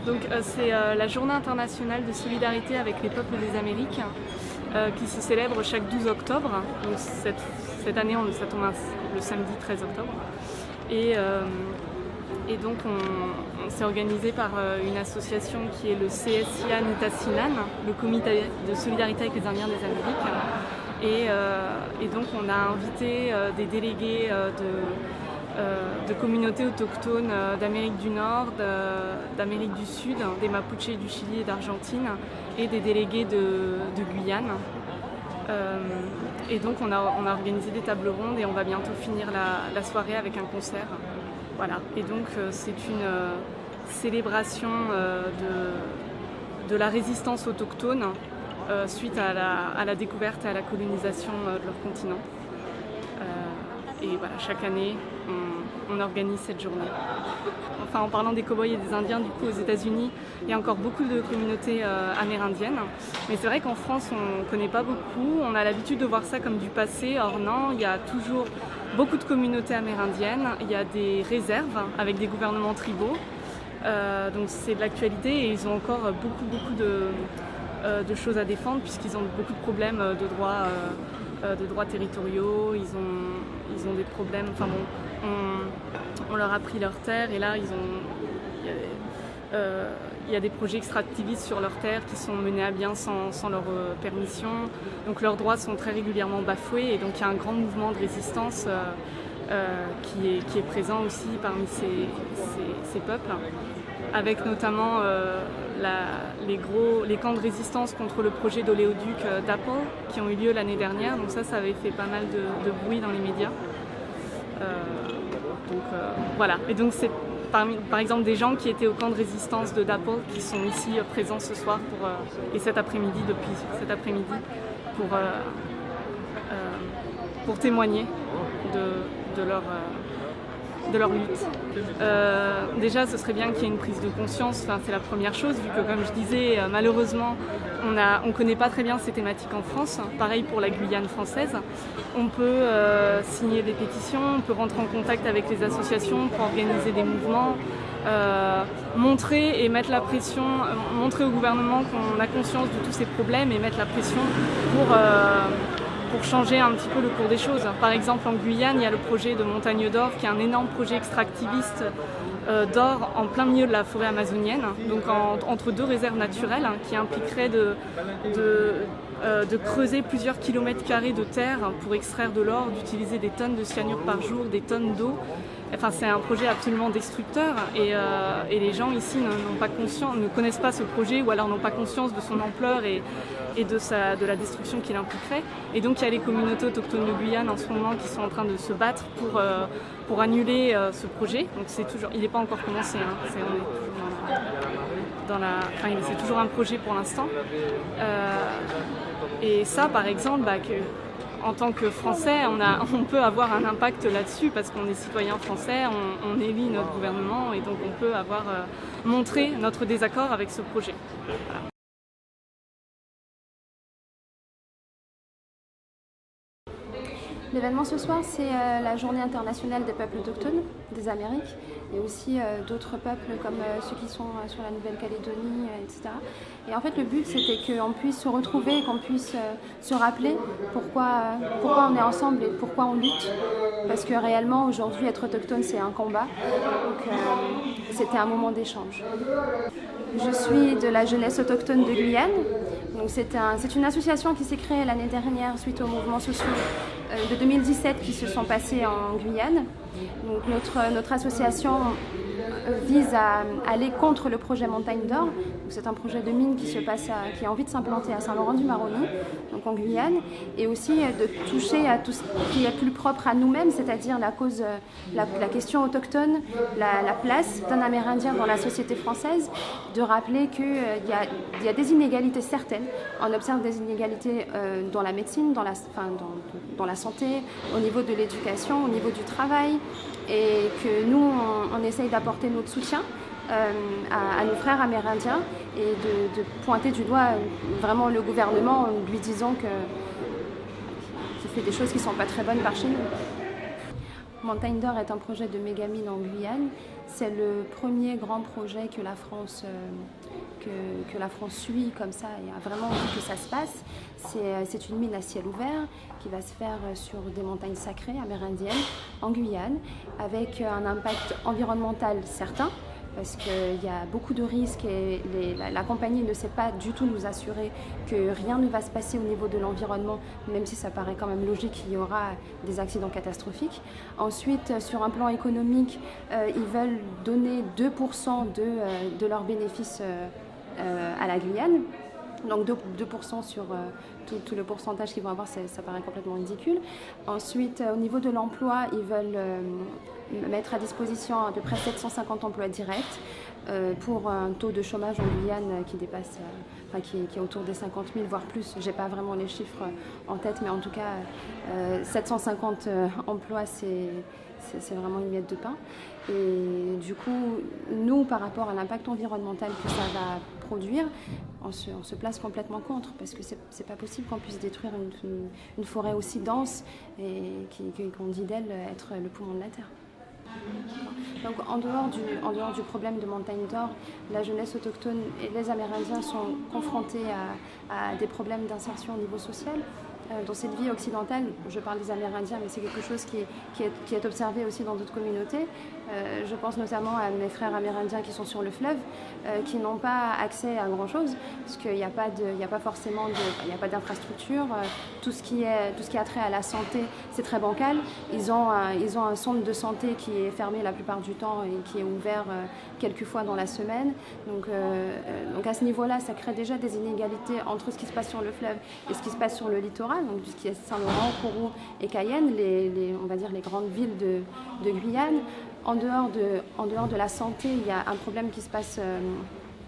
Donc c'est la Journée internationale de solidarité avec les peuples des Amériques qui se célèbre chaque 12 octobre. Donc cette année, ça tombe le samedi 13 octobre. Et donc on s'est organisé par une association qui est le CSIA Nitassinan, le comité de solidarité avec les Indiens des Amériques. Et donc on a invité des délégués de communautés autochtones d'Amérique du Nord, d'Amérique du Sud, des Mapuches du Chili et d'Argentine, et des délégués de Guyane. Et donc on a organisé des tables rondes et on va bientôt finir la soirée avec un concert. Voilà. Et donc c'est une célébration de la résistance autochtone suite à la découverte et à la colonisation de leur continent. Et voilà, chaque année, on organise cette journée. Enfin, en parlant des cow-boys et des Indiens, du coup, aux États-Unis, il y a encore beaucoup de communautés amérindiennes. Mais c'est vrai qu'en France, on ne connaît pas beaucoup. On a l'habitude de voir ça comme du passé. Or non, il y a toujours beaucoup de communautés amérindiennes. Il y a des réserves avec des gouvernements tribaux. Donc c'est de l'actualité et ils ont encore beaucoup de choses à défendre puisqu'ils ont beaucoup de problèmes de droits territoriaux, ils ont des problèmes, enfin bon, on leur a pris leurs terres et là il y a des projets extractivistes sur leurs terres qui sont menés à bien sans leur permission, donc leurs droits sont très régulièrement bafoués et donc il y a un grand mouvement de résistance qui est présent aussi parmi ces peuples, avec notamment les camps de résistance contre le projet d'oléoduc d'Apple qui ont eu lieu l'année dernière. Donc ça avait fait pas mal de bruit dans les médias. Voilà. Et donc c'est par exemple des gens qui étaient au camp de résistance d'Apple qui sont ici présents ce soir et cet après-midi, depuis cet après-midi, pour témoigner de leur lutte. Déjà, ce serait bien qu'il y ait une prise de conscience, c'est la première chose, vu que, comme je disais, malheureusement, on ne connaît pas très bien ces thématiques en France. Pareil pour la Guyane française. On peut signer des pétitions, on peut rentrer en contact avec les associations pour organiser des mouvements, montrer et mettre la pression, montrer au gouvernement qu'on a conscience de tous ces problèmes et mettre la pression pour changer un petit peu le cours des choses. Par exemple, en Guyane, il y a le projet de Montagne d'Or, qui est un énorme projet extractiviste d'or en plein milieu de la forêt amazonienne, donc entre deux réserves naturelles, qui impliquerait de creuser plusieurs kilomètres carrés de terre pour extraire de l'or, d'utiliser des tonnes de cyanure par jour, des tonnes d'eau. Enfin, c'est un projet absolument destructeur et les gens ici ne connaissent pas ce projet ou alors n'ont pas conscience de son ampleur et de la destruction qu'il impliquerait. Et donc il y a les communautés autochtones de Guyane en ce moment qui sont en train de se battre pour annuler ce projet. Donc il n'est pas encore commencé, hein. C'est toujours un projet pour l'instant. Et ça, par exemple, en tant que Français, on peut avoir un impact là-dessus parce qu'on est citoyen français, on élit notre gouvernement et donc on peut montrer notre désaccord avec ce projet. Voilà. L'événement ce soir, c'est la Journée internationale des peuples autochtones des Amériques et aussi d'autres peuples comme ceux qui sont sur la Nouvelle-Calédonie, etc. Et en fait, le but, c'était qu'on puisse se retrouver, qu'on puisse se rappeler pourquoi on est ensemble et pourquoi on lutte. Parce que réellement, aujourd'hui, être autochtone, c'est un combat. Donc, c'était un moment d'échange. Je suis de la jeunesse autochtone de Guyane. Donc, c'est une association qui s'est créée l'année dernière suite aux mouvements sociaux de 2017 qui se sont passés en Guyane. Donc notre association vise à aller contre le projet Montagne d'Or. C'est un projet de mine qui a envie de s'implanter à Saint-Laurent-du-Maroni, donc en Guyane, et aussi de toucher à tout ce qui est plus propre à nous-mêmes, c'est-à-dire la question autochtone, la place d'un Amérindien dans la société française, de rappeler qu'il y a des inégalités certaines. On observe des inégalités dans la médecine, dans la santé, au niveau de l'éducation, au niveau du travail, et que nous, on essaye d'apporter notre soutien à nos frères amérindiens et de pointer du doigt vraiment le gouvernement en lui disant qu'il fait des choses qui ne sont pas très bonnes par chez nous. Montagne d'Or est un projet de mégamine en Guyane. C'est le premier grand projet que la France suit comme ça et a vraiment envie que ça se passe. C'est une mine à ciel ouvert qui va se faire sur des montagnes sacrées amérindiennes en Guyane avec un impact environnemental certain, parce qu'il y a beaucoup de risques et la compagnie ne sait pas du tout nous assurer que rien ne va se passer au niveau de l'environnement, même si ça paraît quand même logique qu'il y aura des accidents catastrophiques. Ensuite, sur un plan économique, ils veulent donner 2% de leurs bénéfices à la Guyane. Donc 2% sur tout le pourcentage qu'ils vont avoir, ça paraît complètement ridicule. Ensuite, au niveau de l'emploi, ils veulent mettre à disposition à peu près 750 emplois directs pour un taux de chômage en Guyane qui dépasse, qui est autour des 50 000, voire plus. Je n'ai pas vraiment les chiffres en tête, mais en tout cas, 750 emplois, c'est vraiment une miette de pain. Et du coup, nous, par rapport à l'impact environnemental que ça va produire, on se place complètement contre, parce que c'est pas possible qu'on puisse détruire une forêt aussi dense et qu'on dit d'elle être le poumon de la Terre. Donc en dehors du problème de Montagne d'Or, la jeunesse autochtone et les Amérindiens sont confrontés à des problèmes d'insertion au niveau social. Dans cette vie occidentale, je parle des Amérindiens, mais c'est quelque chose qui est observé aussi dans d'autres communautés. Je pense notamment à mes frères amérindiens qui sont sur le fleuve, qui n'ont pas accès à grand-chose, parce qu'il n'y a pas forcément d'infrastructure. Tout ce qui a trait à la santé, c'est très bancal. Ils ont un centre de santé qui est fermé la plupart du temps et qui est ouvert quelques fois dans la semaine. Donc à ce niveau-là, ça crée déjà des inégalités entre ce qui se passe sur le fleuve et ce qui se passe sur le littoral, donc tout ce qui est Saint-Laurent, Kourou et Cayenne, on va dire les grandes villes de Guyane. En dehors de la santé, il y a un problème qui se passe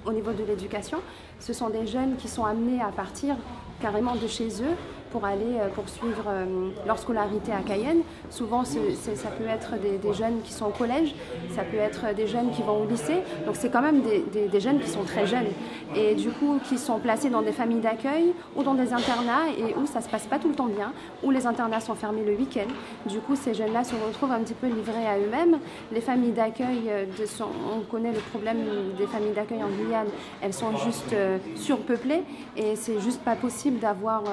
au niveau de l'éducation. Ce sont des jeunes qui sont amenés à partir carrément de chez eux pour aller poursuivre leur scolarité à Cayenne. Souvent, ça peut être des jeunes qui sont au collège, ça peut être des jeunes qui vont au lycée. Donc, c'est quand même des jeunes qui sont très jeunes et du coup, qui sont placés dans des familles d'accueil ou dans des internats et où ça ne se passe pas tout le temps bien, où les internats sont fermés le week-end. Du coup, ces jeunes-là se retrouvent un petit peu livrés à eux-mêmes. Les familles d'accueil, on connaît le problème des familles d'accueil en Guyane, elles sont juste surpeuplées et c'est juste pas possible d'avoir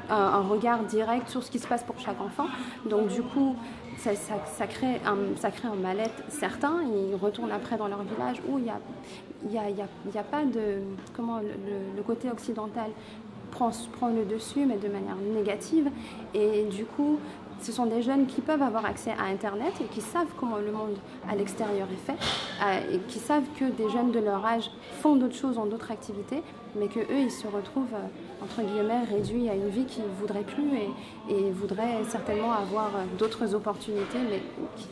un regard direct sur ce qui se passe pour chaque enfant. Donc du coup, ça crée un mal-être certain. Ils retournent après dans leur village où il n'y a pas de... Comment le côté occidental prend le dessus, mais de manière négative. Et du coup, ce sont des jeunes qui peuvent avoir accès à Internet et qui savent comment le monde à l'extérieur est fait, et qui savent que des jeunes de leur âge font d'autres choses, ont d'autres activités, mais qu'eux, ils se retrouvent, entre guillemets, réduits à une vie qu'ils ne voudraient plus et voudraient certainement avoir d'autres opportunités, mais qui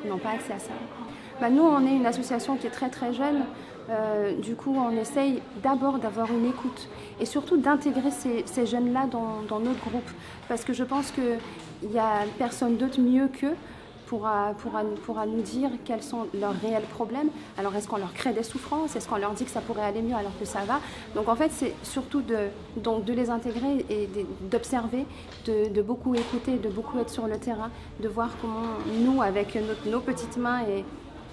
n'ont pas accès à ça. Nous, on est une association qui est très très jeune. Du coup, on essaye d'abord d'avoir une écoute et surtout d'intégrer ces jeunes-là dans notre groupe, parce que je pense qu'il n'y a personne d'autre mieux qu'eux pourra nous dire quels sont leurs réels problèmes. Alors, est-ce qu'on leur crée des souffrances? Est-ce qu'on leur dit que ça pourrait aller mieux alors que ça va? Donc, en fait, c'est surtout de les intégrer et d'observer, de beaucoup écouter, de beaucoup être sur le terrain, de voir comment nous, avec nos petites mains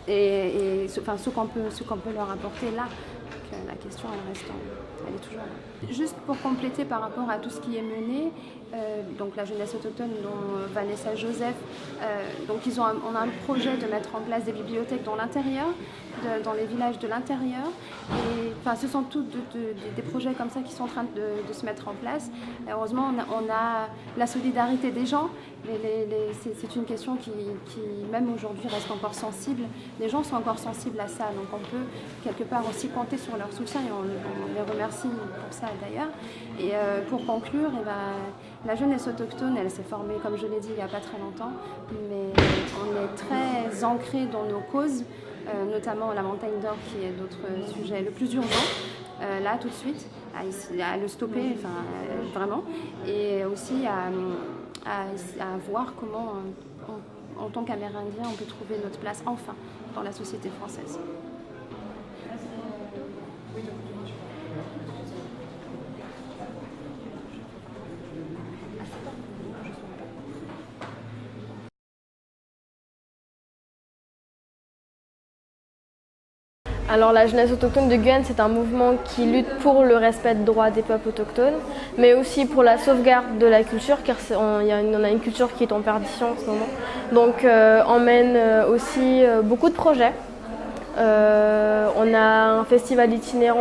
et ce qu'on peut leur apporter là. Donc, la question, elle est toujours là. Juste pour compléter par rapport à tout ce qui est mené, donc la jeunesse autochtone dont Vanessa Joseph, donc on a un projet de mettre en place des bibliothèques dans l'intérieur, dans les villages de l'intérieur. Et ce sont tous des projets comme ça qui sont en train de se mettre en place. Et heureusement, on a la solidarité des gens. C'est une question qui, même aujourd'hui, reste encore sensible. Les gens sont encore sensibles à ça, donc on peut quelque part aussi compter sur leur soutien et on les remercie pour ça d'ailleurs. Et pour conclure, la jeunesse autochtone, elle s'est formée, comme je l'ai dit, il n'y a pas très longtemps, mais on est très ancré dans nos causes, notamment la Montagne d'Or qui est notre sujet le plus urgent, là tout de suite, à le stopper, vraiment, et aussi à voir comment, en tant qu'Amérindiens, on peut trouver notre place enfin dans la société française. Alors la jeunesse autochtone de Guyane, c'est un mouvement qui lutte pour le respect des droits des peuples autochtones, mais aussi pour la sauvegarde de la culture, car on a une culture qui est en perdition en ce moment. Donc on mène aussi beaucoup de projets. On a un festival itinérant,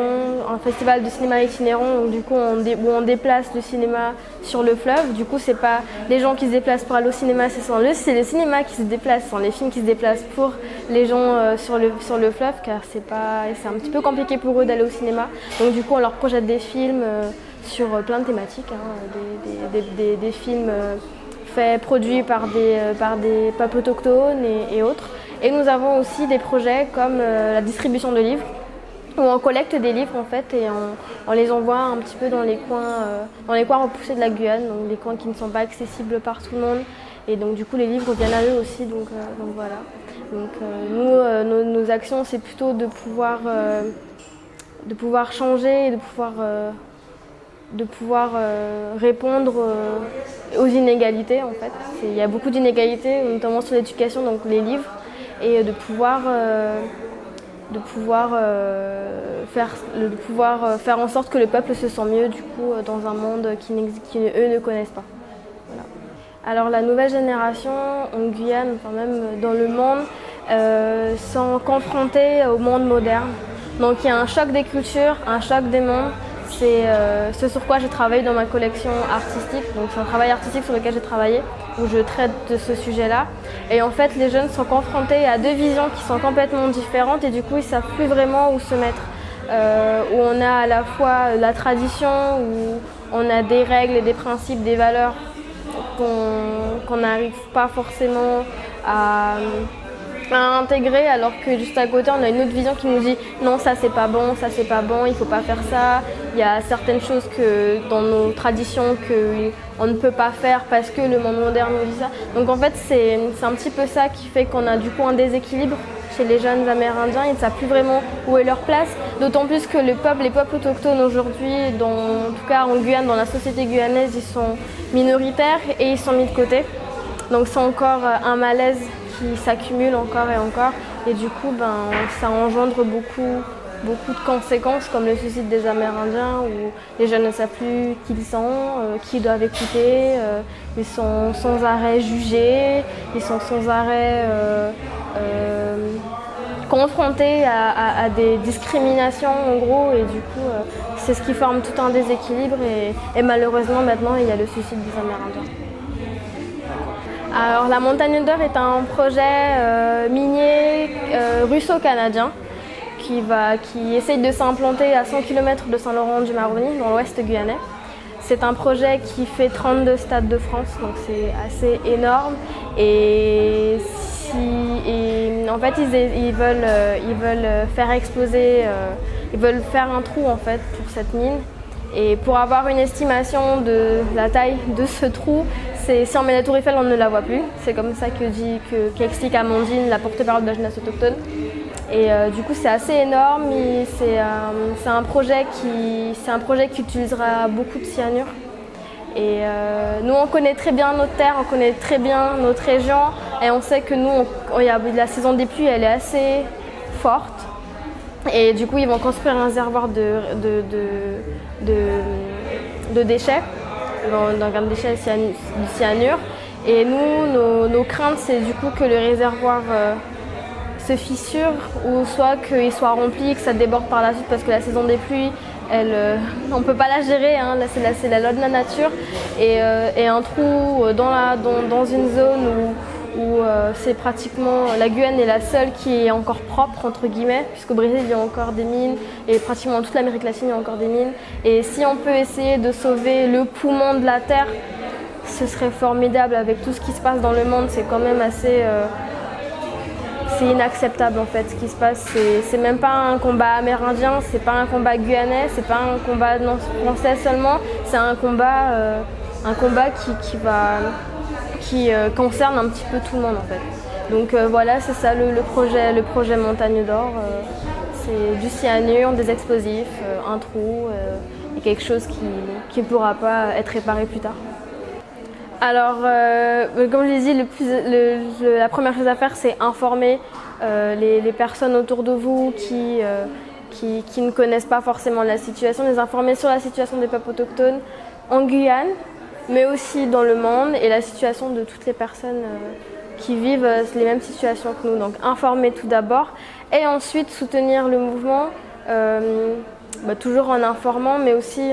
un festival de cinéma itinérant, où du coup on déplace le cinéma sur le fleuve. Du coup, c'est pas les gens qui se déplacent pour aller au cinéma, c'est le cinéma qui se déplace, ce sont les films qui se déplacent pour les gens sur le fleuve, car c'est un petit peu compliqué pour eux d'aller au cinéma. Donc du coup, on leur projette des films sur plein de thématiques, des films produits par des peuples autochtones et autres. Et nous avons aussi des projets comme la distribution de livres, où on collecte des livres en fait et on les envoie un petit peu dans les coins repoussés de la Guyane, donc des coins qui ne sont pas accessibles par tout le monde. Et donc du coup les livres viennent à eux aussi, donc voilà. Donc nos actions, c'est plutôt de pouvoir changer et de pouvoir répondre aux inégalités en fait. Il y a beaucoup d'inégalités, notamment sur l'éducation, donc les livres, et de pouvoir faire en sorte que le peuple se sent mieux du coup dans un monde eux ne connaissent pas. Voilà. Alors la nouvelle génération en Guyane, enfin même dans le monde, sont confrontés au monde moderne. Donc il y a un choc des cultures, un choc des mondes. C'est ce sur quoi j'ai travaillé dans ma collection artistique. Donc c'est un travail artistique sur lequel j'ai travaillé, où je traite de ce sujet-là. Et en fait, les jeunes sont confrontés à deux visions qui sont complètement différentes et du coup, ils ne savent plus vraiment où se mettre. Où on a à la fois la tradition, où on a des règles et des principes, des valeurs qu'on n'arrive pas forcément à intégrer, alors que juste à côté on a une autre vision qui nous dit non, ça c'est pas bon, il faut pas faire ça. Il y a certaines choses que dans nos traditions qu'on ne peut pas faire parce que le monde moderne nous dit ça. Donc en fait c'est un petit peu ça qui fait qu'on a du coup un déséquilibre chez les jeunes amérindiens. Ils ne savent plus vraiment où est leur place, d'autant plus que les peuples autochtones aujourd'hui, en tout cas en Guyane, dans la société guyanaise, ils sont minoritaires et ils sont mis de côté. Donc c'est encore un malaise qui s'accumule encore et encore, et du coup ça engendre beaucoup de conséquences, comme le suicide des Amérindiens, où les jeunes ne savent plus qui ils sont, qui ils doivent écouter, ils sont sans arrêt jugés, ils sont sans arrêt confrontés à des discriminations en gros, et du coup c'est ce qui forme tout un déséquilibre, et malheureusement maintenant il y a le suicide des Amérindiens. Alors la Montagne d'Or est un projet minier russo-canadien qui essaye de s'implanter à 100 km de Saint-Laurent-du-Maroni, dans l'ouest guyanais. C'est un projet qui fait 32 stades de France, donc c'est assez énorme. Et en fait, ils veulent faire exploser, ils veulent faire un trou en fait pour cette mine. Et pour avoir une estimation de la taille de ce trou, si on met la tour Eiffel, on ne la voit plus. C'est comme ça qu'explique Amandine, la porte-parole de la jeunesse autochtone. Et du coup, c'est assez énorme. C'est un projet qui utilisera beaucoup de cyanure. Et nous, on connaît très bien notre terre, on connaît très bien notre région. Et on sait que nous, la saison des pluies, elle est assez forte. Et du coup, ils vont construire un réservoir de déchets, donc un déchet de cyanure. Et nous, nos craintes, c'est du coup que le réservoir se fissure, ou soit qu'il soit rempli, que ça déborde par la suite, parce que la saison des pluies, on ne peut pas la gérer, hein, c'est la loi de la nature. Et un trou dans une zone où c'est pratiquement, la Guyane est la seule qui est encore propre entre guillemets, puisqu'au Brésil il y a encore des mines, et pratiquement toute l'Amérique latine il y a encore des mines. Et si on peut essayer de sauver le poumon de la terre, ce serait formidable. Avec tout ce qui se passe dans le monde, c'est quand même assez c'est inacceptable en fait ce qui se passe. C'est même pas un combat amérindien, c'est pas un combat guyanais, c'est pas un combat français seulement, c'est un combat qui concerne un petit peu tout le monde en fait. Donc voilà, c'est ça le projet Montagne d'Or. C'est du cyanure, des explosifs, un trou et quelque chose qui ne pourra pas être réparé plus tard. Alors, comme je l'ai dit, la première chose à faire, c'est informer les personnes autour de vous qui ne connaissent pas forcément la situation, les informer sur la situation des peuples autochtones en Guyane, mais aussi dans le monde et la situation de toutes les personnes qui vivent les mêmes situations que nous. Donc informer tout d'abord et ensuite soutenir le mouvement, toujours en informant, mais aussi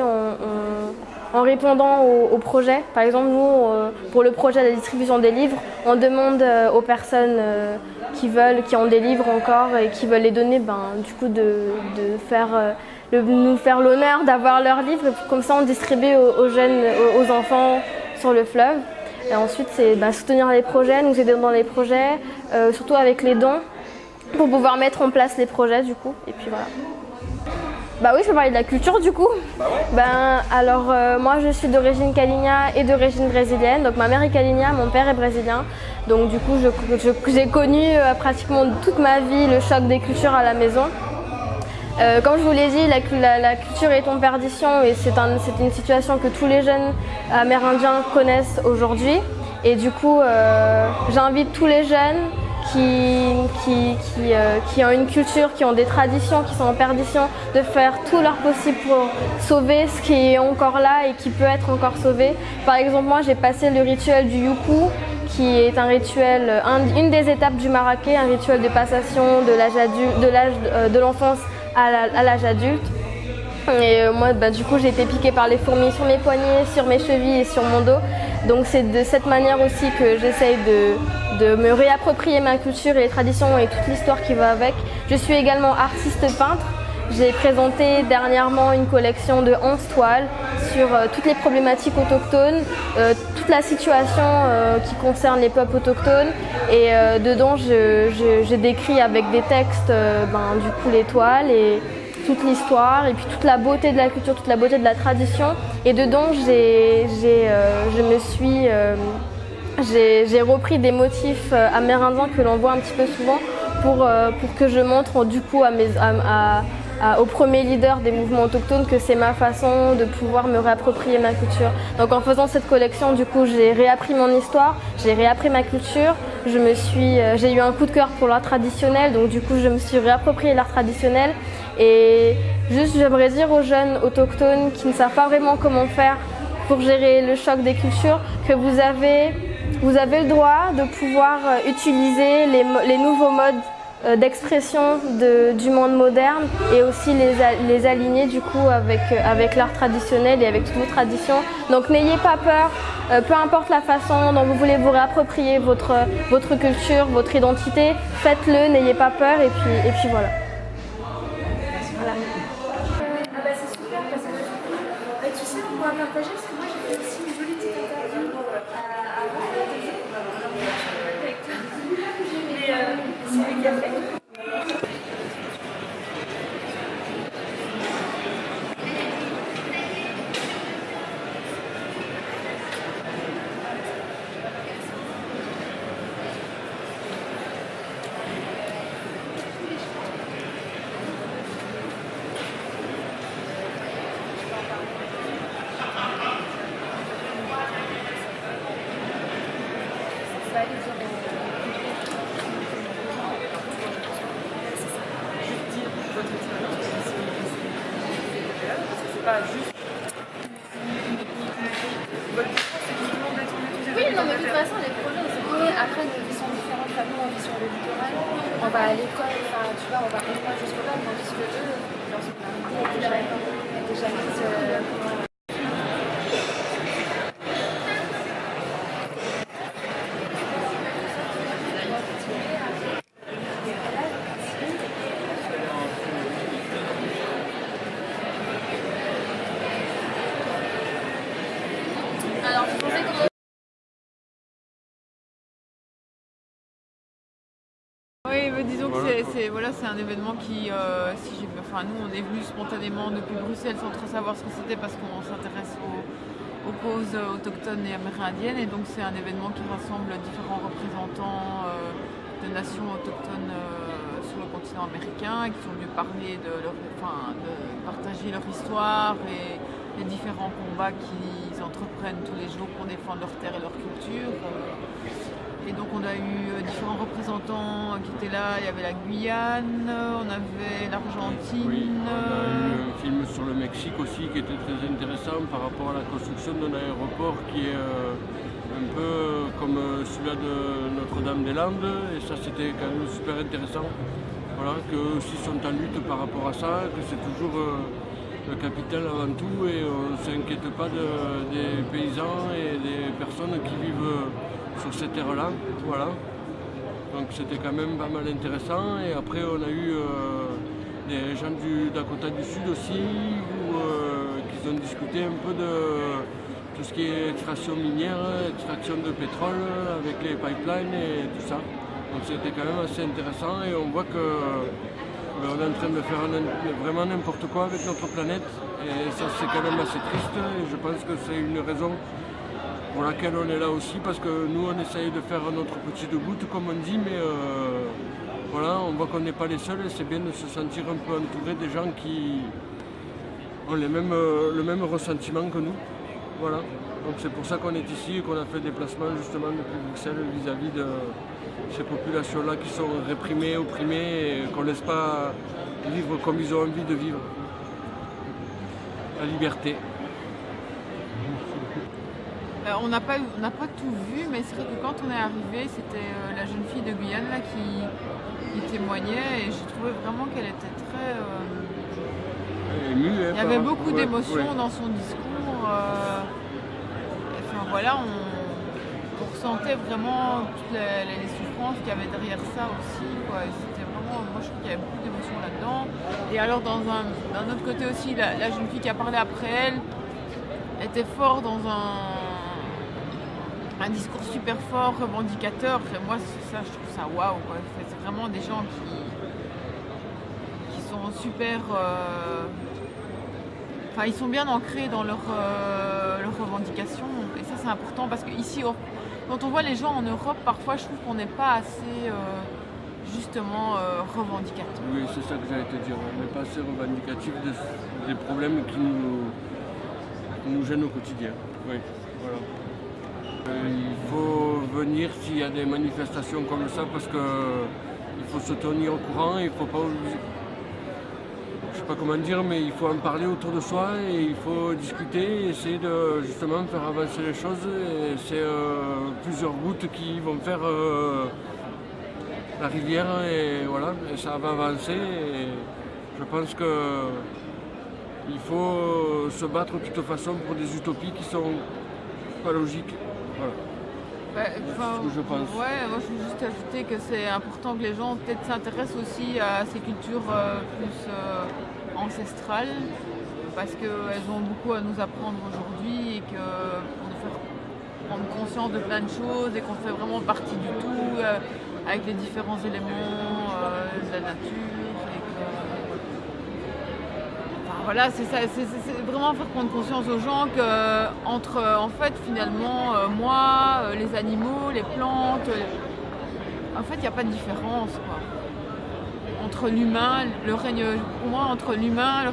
en répondant aux projets. Par exemple, nous, pour le projet de la distribution des livres, on demande aux personnes qui ont des livres encore et qui veulent les donner, du coup, de nous faire l'honneur d'avoir leurs livres. Comme ça, on distribue aux jeunes, aux enfants sur le fleuve. Et ensuite, c'est soutenir les projets, nous aider dans les projets, surtout avec les dons, pour pouvoir mettre en place les projets, du coup. Et puis voilà. Oui, je peux parler de la culture du coup. Moi je suis d'origine caligna et d'origine brésilienne. Donc ma mère est caligna, mon père est brésilien. Donc du coup j'ai connu pratiquement toute ma vie le choc des cultures à la maison. Comme je vous l'ai dit, la culture est en perdition et c'est une situation que tous les jeunes amérindiens connaissent aujourd'hui. Et du coup j'invite tous les jeunes qui ont une culture, qui ont des traditions, qui sont en perdition, de faire tout leur possible pour sauver ce qui est encore là et qui peut être encore sauvé. Par exemple, moi j'ai passé le rituel du Yuku, qui est un rituel, une des étapes du Maraké, un rituel de passation de l'enfance à l'âge adulte. Et moi, du coup, j'ai été piquée par les fourmis sur mes poignets, sur mes chevilles et sur mon dos. Donc c'est de cette manière aussi que j'essaye de me réapproprier ma culture et les traditions et toute l'histoire qui va avec. Je suis également artiste peintre. J'ai présenté dernièrement une collection de 11 toiles sur toutes les problématiques autochtones, toute la situation qui concerne les peuples autochtones. Et dedans, je décris avec des textes du coup les toiles et toute l'histoire et puis toute la beauté de la culture, toute la beauté de la tradition. Et dedans, j'ai repris des motifs amérindiens que l'on voit un petit peu souvent pour que je montre du coup aux premiers leaders des mouvements autochtones que c'est ma façon de pouvoir me réapproprier ma culture. Donc en faisant cette collection, du coup, j'ai réappris mon histoire, j'ai réappris ma culture, j'ai eu un coup de cœur pour l'art traditionnel, donc du coup je me suis réapproprié l'art traditionnel. Et juste j'aimerais dire aux jeunes autochtones qui ne savent pas vraiment comment faire pour gérer le choc des cultures que vous avez le droit de pouvoir utiliser les nouveaux modes d'expression du monde moderne et aussi les aligner du coup avec l'art traditionnel et avec toutes vos traditions. Donc n'ayez pas peur, peu importe la façon dont vous voulez vous réapproprier votre culture, votre identité, faites-le, n'ayez pas peur et puis voilà. C'est super parce que tu sais, on pourra partager parce que moi j'ai fait aussi une jolie petite interview avant c'est lui qui a fait. Pas juste. Oui, non, mais de toute façon, les projets, après, nos vies sont différentes. Nous, on vit sur le littoral, on va à l'école, tu vois, on va pas jusqu'au là, tandis que eux, leur scolarité est déjà mise. Oui, disons que c'est un événement qui, nous on est venus spontanément depuis Bruxelles sans trop savoir ce que c'était parce qu'on s'intéresse aux causes autochtones et amérindiennes et donc c'est un événement qui rassemble différents représentants de nations autochtones sur le continent américain qui sont venus parler de partager leur histoire les différents combats qu'ils entreprennent tous les jours pour défendre leur terre et leur culture. Et donc on a eu différents représentants qui étaient là. Il y avait la Guyane, on avait l'Argentine. Oui, on a eu un film sur le Mexique aussi qui était très intéressant par rapport à la construction d'un aéroport qui est un peu comme celui-là de Notre-Dame-des-Landes. Et ça c'était quand même super intéressant. Voilà, qu'eux aussi sont en lutte par rapport à ça, que c'est toujours le capital avant tout et on ne s'inquiète pas des paysans et des personnes qui vivent sur ces terres-là. Voilà. Donc c'était quand même pas mal intéressant. Et après on a eu des gens du Dakota du Sud aussi qui ont discuté un peu de tout ce qui est extraction minière, extraction de pétrole avec les pipelines et tout ça. Donc c'était quand même assez intéressant et on voit qu'on est en train de faire vraiment n'importe quoi avec notre planète et ça c'est quand même assez triste et je pense que c'est une raison pour laquelle on est là aussi parce que nous on essaye de faire notre petite goutte comme on dit mais voilà, on voit qu'on n'est pas les seuls et c'est bien de se sentir un peu entouré des gens qui ont le même ressentiment que nous. Voilà. Donc c'est pour ça qu'on est ici et qu'on a fait des déplacements justement depuis Bruxelles vis-à-vis de ces populations-là qui sont réprimées, opprimées et qu'on ne laisse pas vivre comme ils ont envie de vivre. La liberté. On n'a pas tout vu, mais c'est vrai que quand on est arrivé, c'était la jeune fille de Guyane là, qui témoignait et j'ai trouvé vraiment qu'elle était très... émue, il y avait beaucoup d'émotions dans son discours. Enfin voilà, on ressentait vraiment toutes les souffrances qu'il y avait derrière ça aussi. Quoi. C'était vraiment, moi je trouve qu'il y avait beaucoup d'émotions là-dedans. Et alors d'un autre côté aussi, la jeune fille qui a parlé après elle était fort dans un discours super fort, revendicateur. Et moi ça, je trouve ça waouh. C'est vraiment des gens qui sont super... Enfin, ils sont bien ancrés dans leurs revendications et ça c'est important parce qu'ici, quand on voit les gens en Europe, parfois je trouve qu'on n'est pas assez justement revendicateur. Oui, c'est ça que j'allais te dire, on n'est pas assez revendicatif des problèmes qui nous gênent au quotidien. Oui, voilà. Il faut venir s'il y a des manifestations comme ça parce qu'il faut se tenir au courant, il ne faut pas oublier. Je ne sais pas comment dire, mais il faut en parler autour de soi et il faut discuter, essayer de justement faire avancer les choses. Et c'est plusieurs gouttes qui vont faire la rivière et voilà, et ça va avancer. Et je pense qu'il faut se battre de toute façon pour des utopies qui sont pas logiques. Voilà. C'est ce que je pense. Ouais, moi je veux juste ajouter que c'est important que les gens peut-être s'intéressent aussi à ces cultures plus ancestrales parce qu'elles ont beaucoup à nous apprendre aujourd'hui et que pour nous faire prendre conscience de plein de choses et qu'on fait vraiment partie du tout avec les différents éléments de la nature et que... Enfin, voilà, c'est ça, c'est vraiment faire prendre conscience aux gens que entre en fait finalement moi, les animaux, les plantes, en fait il n'y a pas de différence quoi. Entre l'humain, le règne, pour moi entre l'humain,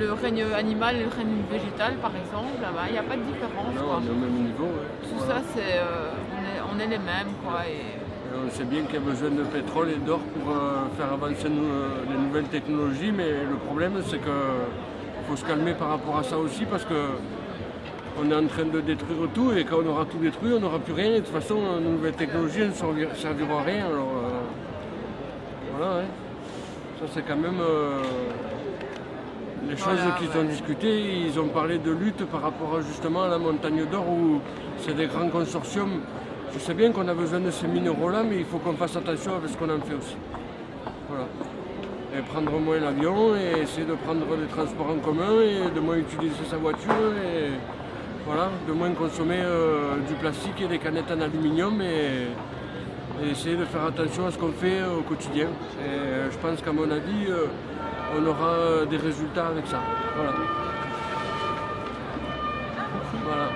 le règne animal et le règne végétal par exemple, il n'y a pas de différence. Non, quoi. on est au même niveau. Ouais. Tout ça c'est, on est les mêmes quoi. Et on sait bien qu'il y a besoin de pétrole et d'or pour faire avancer les nouvelles technologies, mais le problème c'est qu'il faut se calmer par rapport à ça aussi parce qu'on est en train de détruire tout et quand on aura tout détruit, on n'aura plus rien et de toute façon, nos nouvelles technologies ne serviront à rien. Alors voilà, hein. Ça c'est quand même les choses qu'ils ont discutées. Ils ont parlé de lutte par rapport justement à la montagne d'or où c'est des grands consortiums. Je sais bien qu'on a besoin de ces minéraux-là, mais il faut qu'on fasse attention avec ce qu'on en fait aussi. Voilà. Et prendre moins l'avion et essayer de prendre des transports en commun et de moins utiliser sa voiture et voilà, de moins consommer du plastique et des canettes en aluminium et essayer de faire attention à ce qu'on fait au quotidien. Et je pense qu'à mon avis, on aura des résultats avec ça. Voilà. Voilà.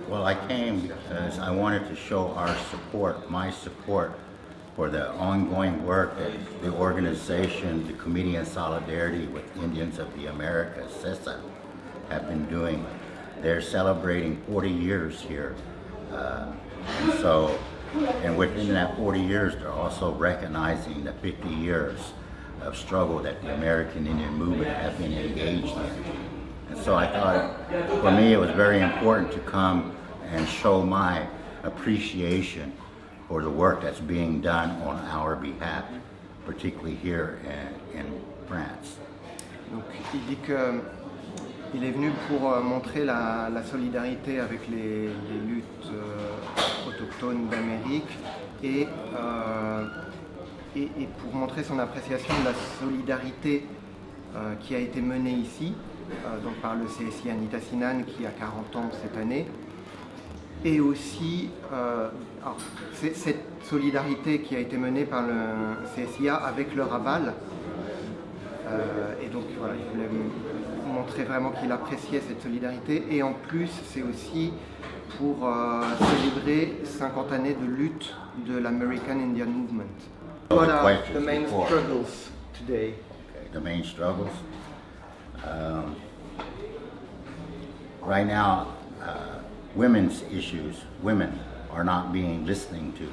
Well, I came because I wanted to show our support, my support, for the ongoing work that the organization, the Committee in Solidarity with Indians of the Americas, CISA, have been doing. They're celebrating 40 years here. And within that 40 years, they're also recognizing the 50 years of struggle that the American Indian movement have been engaged in. And so I thought, for me, it was very important to come and show my appreciation for the work that's being done on our behalf, particularly here in France. Donc, il dit que il est venu pour montrer la solidarité avec les luttes autochtones d'Amérique et pour montrer son appréciation de la solidarité qui a été menée ici, donc par le CSI Anitasinan qui a 40 ans cette année. Et aussi cette solidarité qui a été menée par le CSIA avec leur aval. Et donc voilà, il voulait montrer vraiment qu'il appréciait cette solidarité. Et en plus, c'est aussi pour célébrer 50 années de lutte de l'American Indian Movement. What are the main struggles today? Okay, the main struggles? Right now, women's issues, women are not being listening to.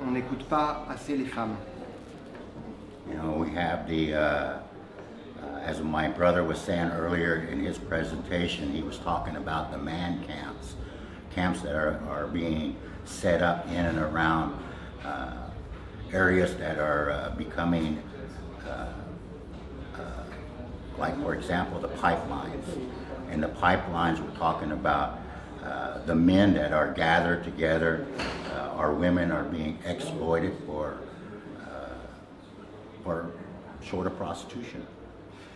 On n'écoute pas assez les femmes. You know, we have the, as my brother was saying earlier in his presentation, he was talking about the man camps, camps that are being set up in and around areas that are becoming, like for example, the pipelines. In the pipelines, we're talking about the men that are gathered together. Our women are being exploited for short of prostitution.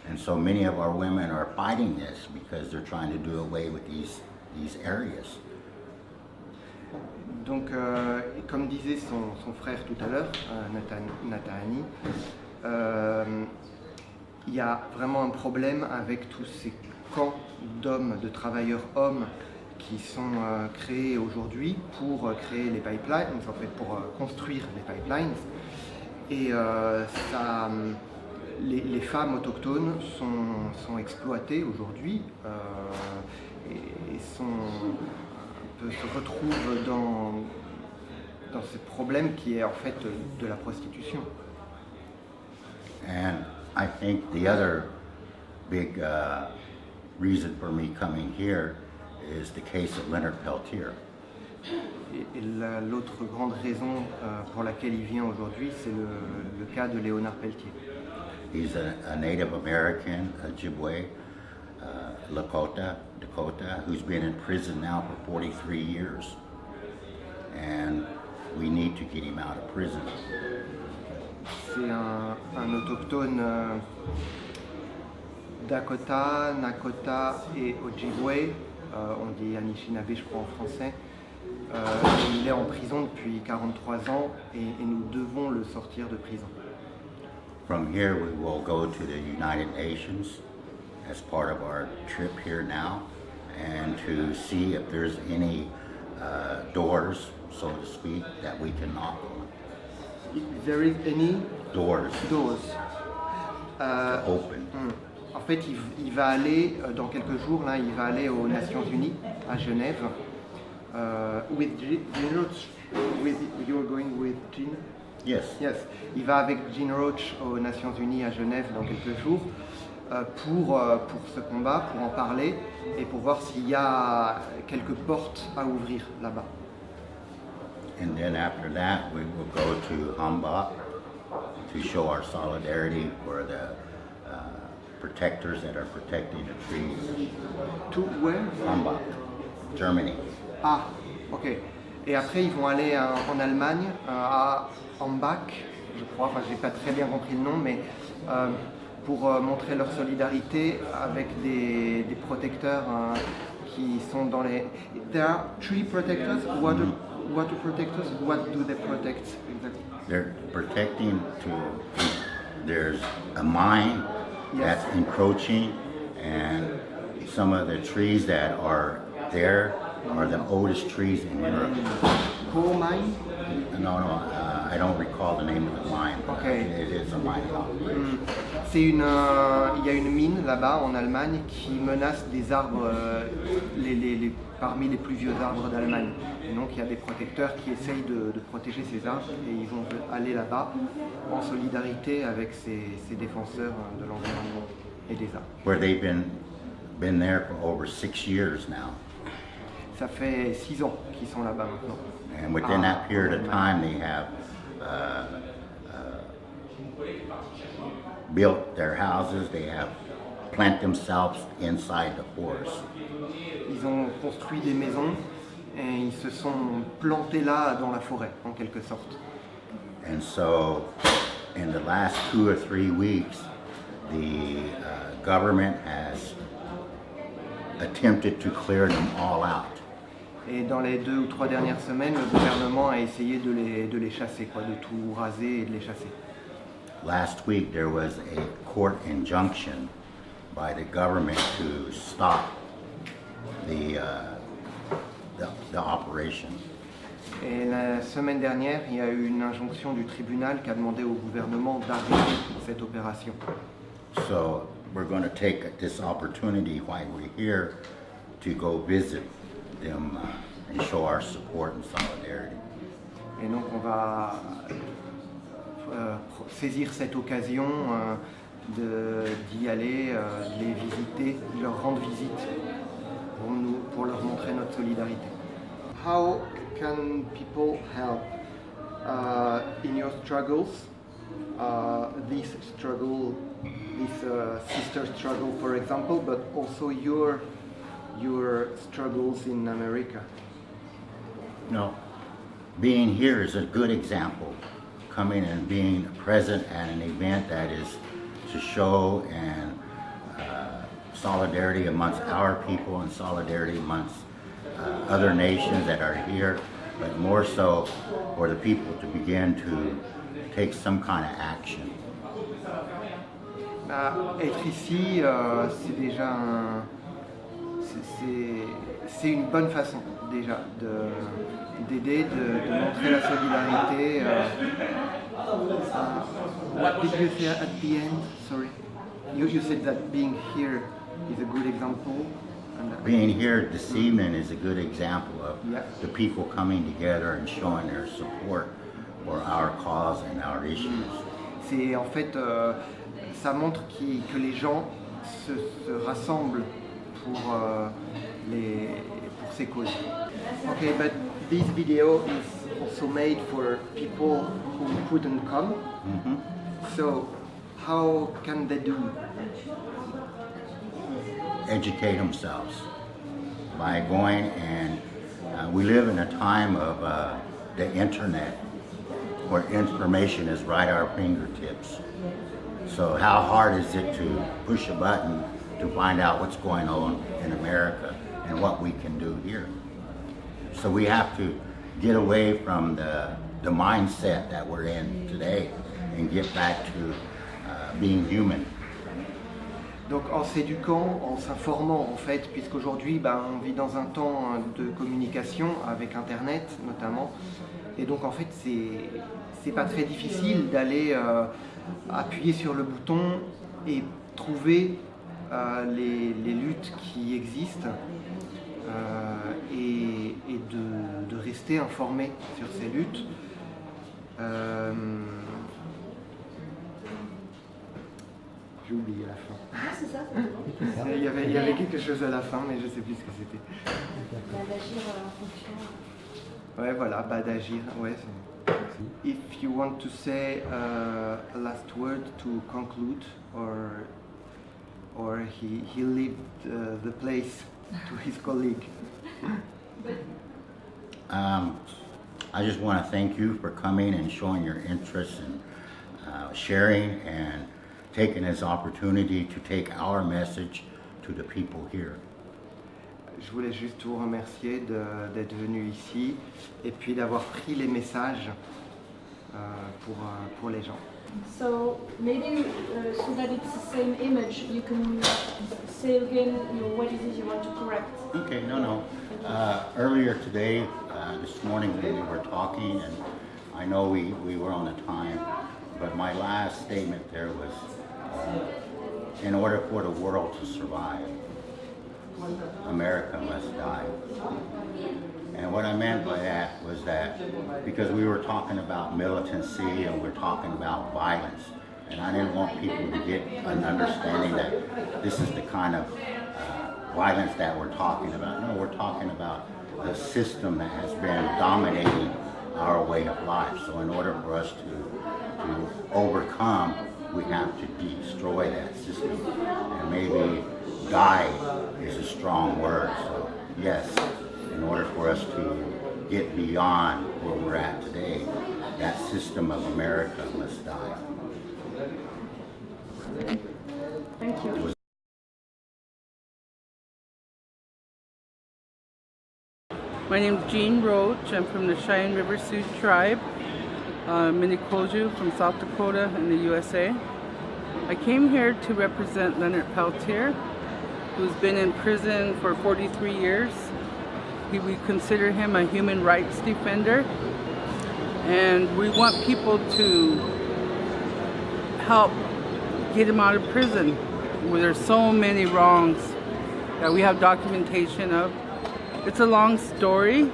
And so many of our women are fighting this because they're trying to do away with these areas. Donc, comme disait son frère tout à l'heure, Natahani, il y a vraiment un problème avec tous ces camps d'hommes, de travailleurs hommes qui sont créés aujourd'hui pour créer les pipelines, en fait pour construire les pipelines. Et les femmes autochtones sont exploitées aujourd'hui et se retrouvent dans ce problème qui est en fait de la prostitution. And I think the other big reason for me coming here is the case of Leonard Peltier. Et l'autre grande raison pour laquelle il vient aujourd'hui, c'est le cas de Léonard Peltier. He's a Native American, Ojibwe, Dakota, who's been in prison now for 43 years. And we need to get him out of prison. C'est un autochtone Dakota, Nakota et Ojibwe, on dit Anishinaabe je crois en français. Il est en prison depuis 43 ans et nous devons le sortir de prison. From here we will go to the United Nations as part of our trip here now and to see if there's any doors, so to speak, that we can knock on. If there is any doors open. En fait, il va aller, dans quelques jours, là, il va aller aux Nations Unies, à Genève, with Jean Roach. You're going with Jean? Yes. Yes. Il va avec Jean Roach aux Nations Unies à Genève dans quelques jours pour ce combat, pour en parler et pour voir s'il y a quelques portes à ouvrir là-bas. And then after that, we will go to Hambach to show our solidarity for the protectors that are protecting the trees. To where? Hambach, Germany. Ah, ok. Et après, ils vont aller en Allemagne, à Hambach, je crois, enfin, j'ai pas très bien compris le nom, mais pour montrer leur solidarité avec des protecteurs qui sont dans les... There are tree protectors, water protectors, what do they protect exactly? They're protecting there's a mine that's encroaching, and some of the trees that are there are the oldest trees in Europe. Coal mine? No, I don't recall the name of the mine. Okay. It is a mine. Il y a une mine là-bas en Allemagne qui menace des arbres, parmi les plus vieux arbres d'Allemagne. Et donc il y a des protecteurs qui essayent de protéger ces arbres et ils vont aller là-bas en solidarité avec ces défenseurs de l'environnement et des arbres. Where they've been there for over 6 years now. Ça fait 6 ans qu'ils sont là-bas maintenant. And within that period of time, they have built their houses. They have planted themselves inside the forest. Ils ont construit des maisons et ils se sont plantés là dans la forêt, en quelque sorte. And so, in the last 2 or 3 weeks, the government has attempted to clear them all out. Et dans les 2 ou 3 dernières semaines, le gouvernement a essayé de les chasser, de tout raser et de les chasser. Last week, there was a court injunction by the government to stop the operation. Et la semaine dernière, il y a eu une injonction du tribunal qui a demandé au gouvernement d'arrêter cette opération. So we're going to take this opportunity while we're here to go visit them and show our support and solidarity. Et donc on va saisir cette occasion d'y aller, de les visiter, de leur rendre visite pour leur montrer notre solidarité. How can people help in your struggles? This struggle, this sister struggle, for example, but also your struggles in America. No, being here is a good example. Coming and being present at an event that is to show and solidarity amongst our people and solidarity amongst other nations that are here, but more so for the people to begin to take some kind of action. Être ici, c'est déjà c'est une bonne façon déjà d'aider, de montrer la solidarité. What did you say at the end? Sorry, you said that being here is a good example. Being here this evening is a good example of Yeah. the people coming together and showing their support for our cause and our issues. C'est en fait, ça montre que les gens se rassemblent pour ces causes. Okay, but this video is also made for people who couldn't come. Mm-hmm. So how can they do? Educate themselves by going and we live in a time of the internet where information is right at our fingertips. So how hard is it to push a button to find out what's going on in America and what we can do here? So we have to get away from the mindset that we're in today and get back to being human. Donc en s'éduquant, en s'informant en fait, puisqu'aujourd'hui on vit dans un temps de communication avec Internet notamment, et donc en fait c'est pas très difficile d'aller appuyer sur le bouton et trouver les luttes qui existent et de rester informé sur ces luttes. J'ai oublié la fin. Ah, c'est ça. Il y avait quelque chose à la fin, mais je ne sais plus ce que c'était. D'agir en fonction. Ouais, voilà, d'agir. Ouais, if you want to say a last word to conclude, or or he left the place to his colleague. I just want to thank you for coming and showing your interest and sharing and taking this opportunity to take our message to the people here. Je voulais juste vous remercier d'être venu ici et puis d'avoir pris les messages pour les gens. So maybe so that it's the same image, you can say again what it is you want to correct. Okay, no. Earlier today, this morning when we were talking, and I know we were on the time, but my last statement there was, in order for the world to survive, America must die. And what I meant by that was that because we were talking about militancy and we're talking about violence, and I didn't want people to get an understanding that this is the kind of violence that we're talking about. No, we're talking about the system that has been dominating our way of life. So in order for us to overcome, we have to destroy that system. And maybe die is a strong word. So yes, in order for us to get beyond where we're at today, that system of America must die. Thank you. My name is Jean Roach. I'm from the Cheyenne River Sioux tribe, Minikoju from South Dakota in the USA. I came here to represent Leonard Peltier, who's been in prison for 43 years. We consider him a human rights defender, and we want people to help get him out of prison, where there's so many wrongs that we have documentation of. It's a long story,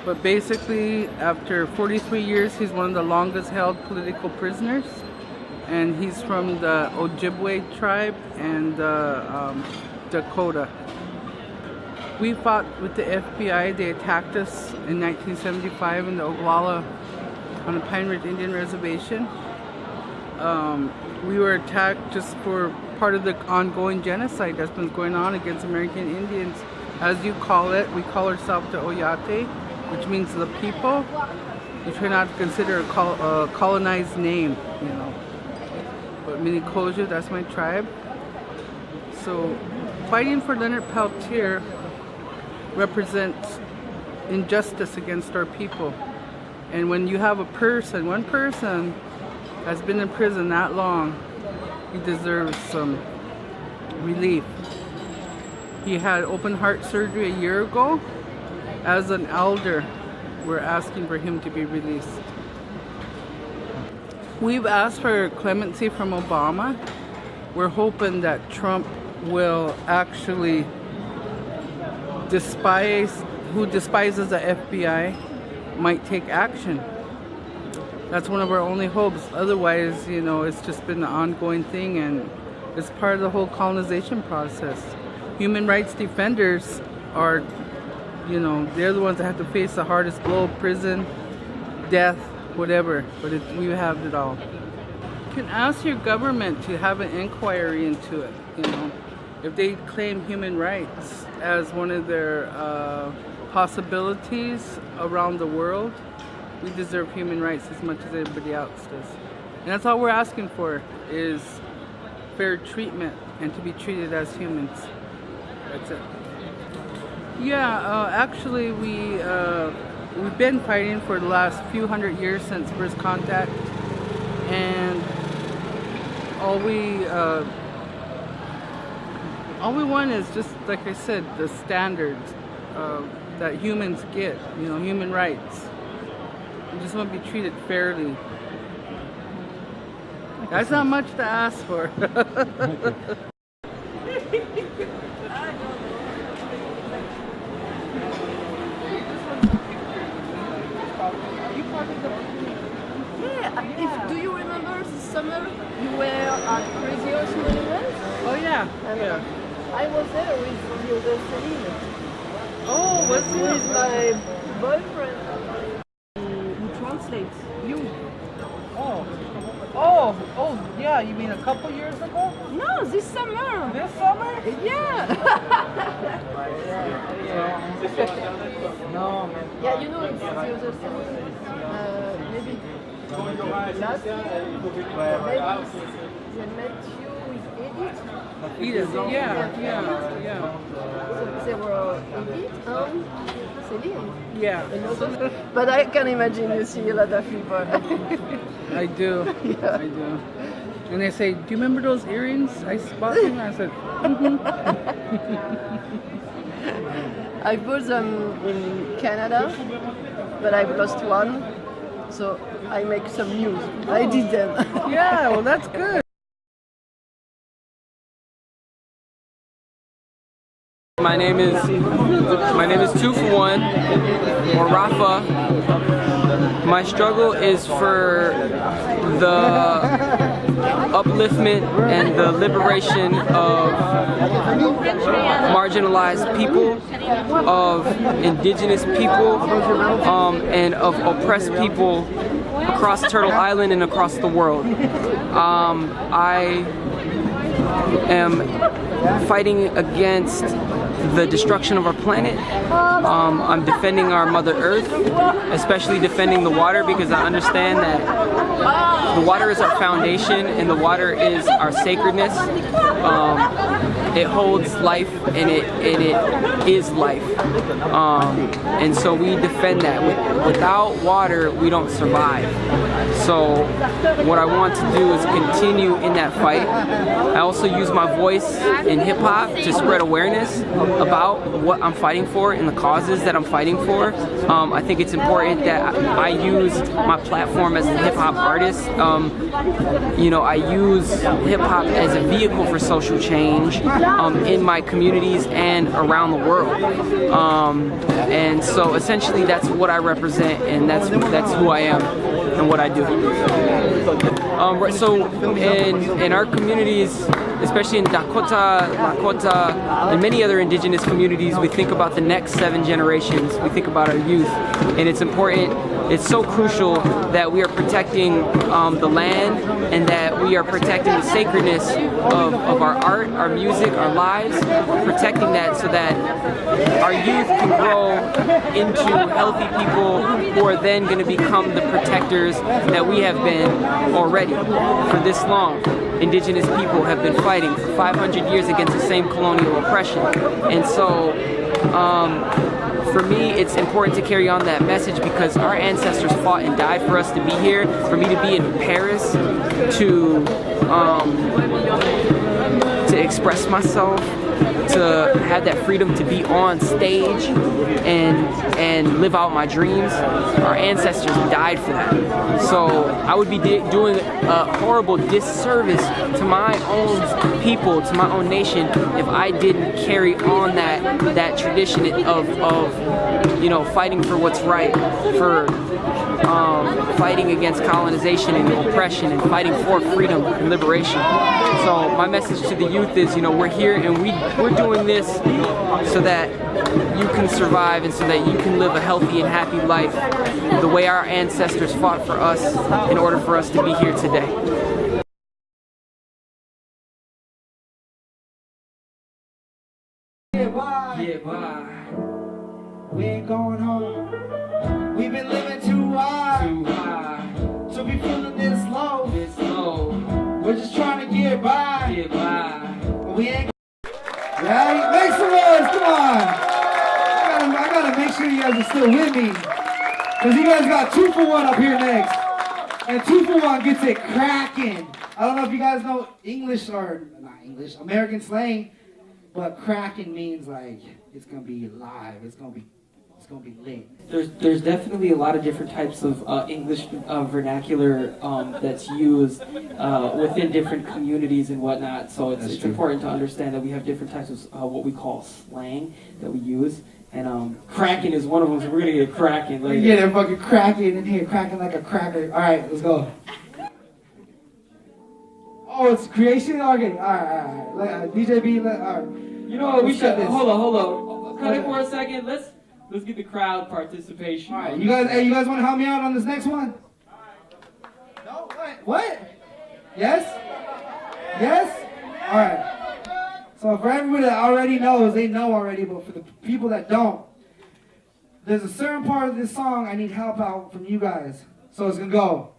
but basically after 43 years, he's one of the longest held political prisoners, and he's from the Ojibwe tribe and Dakota. We fought with the FBI. They attacked us in 1975 in the Oglala on the Pine Ridge Indian Reservation. We were attacked just for part of the ongoing genocide that's been going on against American Indians. As you call it, we call ourselves the Oyate, which means the people. We try not to consider a colonized name, you know. But Minikoju, that's my tribe. So fighting for Leonard Peltier represents injustice against our people. And when you have one person has been in prison that long, he deserves some relief. He had open heart surgery a year ago. As an elder, we're asking for him to be released. We've asked for clemency from Obama. We're hoping that Trump will actually who despises the FBI, might take action. That's one of our only hopes. Otherwise, you know, it's just been an ongoing thing, and it's part of the whole colonization process. Human rights defenders are, you know, they're the ones that have to face the hardest blow: prison, death, whatever. But we have it all. You can ask your government to have an inquiry into it, you know. If they claim human rights as one of their possibilities around the world, we deserve human rights as much as everybody else does. And that's all we're asking for, is fair treatment and to be treated as humans. That's it. Yeah, actually we've been fighting for the last few hundred years since first contact, and all we want is just, like I said, the standards that humans get, you know, human rights. We just want to be treated fairly. That's not much to ask for. Do you remember this summer you were at Crazy Horse Monument? Oh yeah, yeah. I was there with the other Celine. Oh, was it? With my boyfriend. Who translates? You. Oh. Oh, yeah, you mean a couple years ago? No, this summer. This summer? Yeah. No. Yeah, you know, it's the other thing. Maybe last year, maybe they met you with Edith. Yeah. So they were Edith and Celine. Yeah. But I can imagine you see a lot of people. I do. Yeah. I do. And they say, do you remember those earrings I bought you? I said, I bought them in Canada, but I've lost one. So I make some news. I did them. yeah, well, that's good. My name is 2 for 1, or Rafa. My struggle is for the upliftment and the liberation of marginalized people, of indigenous people, and of oppressed people across Turtle Island and across the world. I am fighting against the destruction of our planet. I'm defending our Mother Earth, especially defending the water, because I understand that the water is our foundation and the water is our sacredness. It holds life and it is life. And so we defend that. Without water, we don't survive. So what I want to do is continue in that fight. I also use my voice in hip hop to spread awareness about what I'm fighting for and the causes that I'm fighting for. I think it's important that I use my platform as a hip hop artist. I use hip hop as a vehicle for social change in my communities and around the world. And so essentially that's what I represent, and that's who I am and what I do. So in our communities, especially in Dakota, Lakota, and many other indigenous communities, we think about the next 7 generations. We think about our youth, and it's important. It's so crucial that we are protecting the land, and that we are protecting the sacredness of our art, our music, our lives, protecting that so that our youth can grow into healthy people who are then going to become the protectors that we have been already for this long. Indigenous people have been fighting for 500 years against the same colonial oppression. And so for me, it's important to carry on that message, because our ancestors fought and died for us to be here. For me to be in Paris, to express myself, to have that freedom to be on stage and live out my dreams, our ancestors died for that. So I would be doing a horrible disservice to my own people, to my own nation, if I didn't carry on that tradition of fighting for what's right, for fighting against colonization and oppression, and fighting for freedom and liberation. So my message to the youth is, we're here and we're doing this so that you can survive and so that you can live a healthy and happy life the way our ancestors fought for us in order for us to be here today. We ain't going home. We've been living too high. So be feeling this low. We're just trying to get by. But we ain't. Right? Make some noise, come on. I gotta make sure you guys are still with me. Because you guys got 2 for 1 up here next. And 2 for 1 gets it cracking. I don't know if you guys know English, or not English, American slang, but cracking means like it's gonna be live, it's gonna be lit. There's definitely a lot of different types of English vernacular that's used within different communities and whatnot. So it's important to understand that we have different types of what we call slang that we use. And cracking is one of them, so we're going to get cracking later. Yeah, they're fucking cracking in here, cracking like a cracker. All right, let's go. Oh, it's creation? Okay, all right. DJ B, all right. You know what, we should, hold on. Cut it for a second. Let's get the crowd participation. All right, you guys want to help me out on this next one? No, what? Yes? Yes? All right. So for everybody that already knows, they know already, but for the people that don't, there's a certain part of this song I need help out from you guys. So it's gonna go.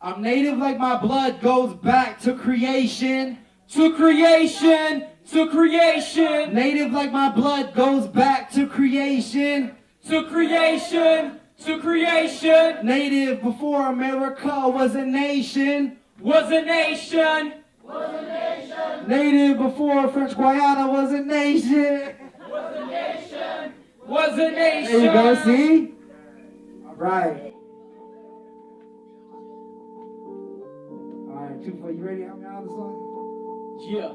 I'm native like my blood goes back to creation. To creation. To creation. Native like my blood goes back to creation. To creation. To creation. Native before America was a nation. Was a nation. Was a nation. Native before French Guiana was a nation. Was a nation. Was a nation. There you go, see? All right. All right, Tufa, you ready to help me out on this song? Yeah.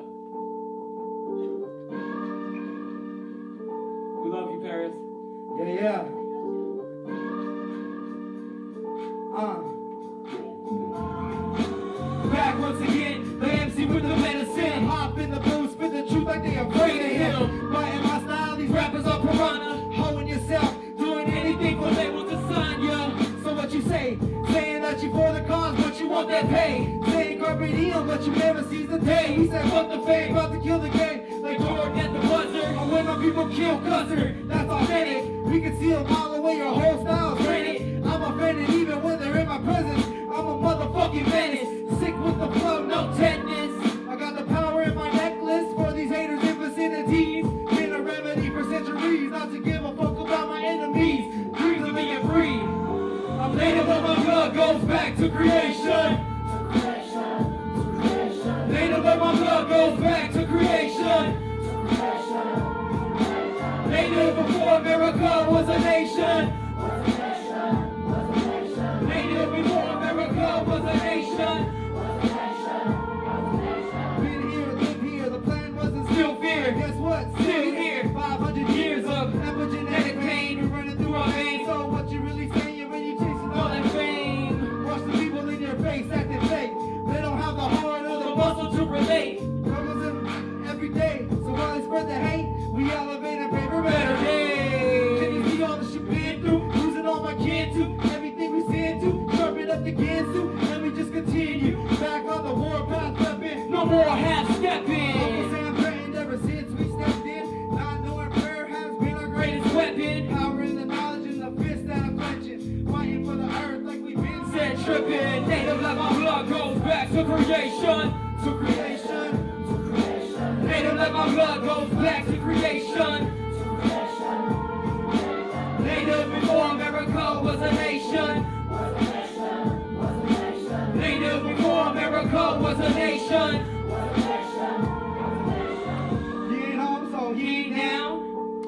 We love you, Paris. Yeah. Back once again, the MC with the medicine. Hop in the booth, spit the truth like they afraid of him. But in my style, these rappers are piranha. Hoeing yourself, doing anything for labels to sign ya. So what you say? Saying that you for the cause, but you want that pay. Saying carpe diem, but you never seize the day. He said fuck the fame, about to kill the game. Like Jordan at the buzzer, or when my people kill Cuzzer. That's authentic. We can see a mile away, your whole style's granted. I'm offended even when they're in my presence. I'm a motherfucking menace. Sick with the flow, no tetanus. I got the power in my necklace for these haters in vicinities. Been a remedy for centuries, not to give a fuck about my enemies. Dreams of being free. I'm native of my blood goes back to creation. Native of my blood goes back to creation. Native before America was a nation. Native before America was a nation. Been here, live here, the plan wasn't still fear. Guess what? Still here. 500 years of epigenetic pain running through our veins. So what you really saying when you chasing all that fame? Watch the people in your face acting fake. They don't have the heart or the muscle to relate. Struggles every day. So while they spread the hate, we elevate and pray for better days. Can you see all the shit been through? Losing all my kin to everything we sin to. Sharpen up the Gansu, let me just continue. Back on the warpath weapon, no more half-stepping. Uncle Sam threatened ever since we stepped in. Not knowing prayer has been our greatest weapon. Power in the knowledge and the fist that I'm clenching. Fighting for the earth like we've been said tripping. Native like my blood goes back to creation. To creation. To creation. Native like my blood goes back to creation. Native before America was a nation. Native before America was a nation. He ain't home, so he ain't now.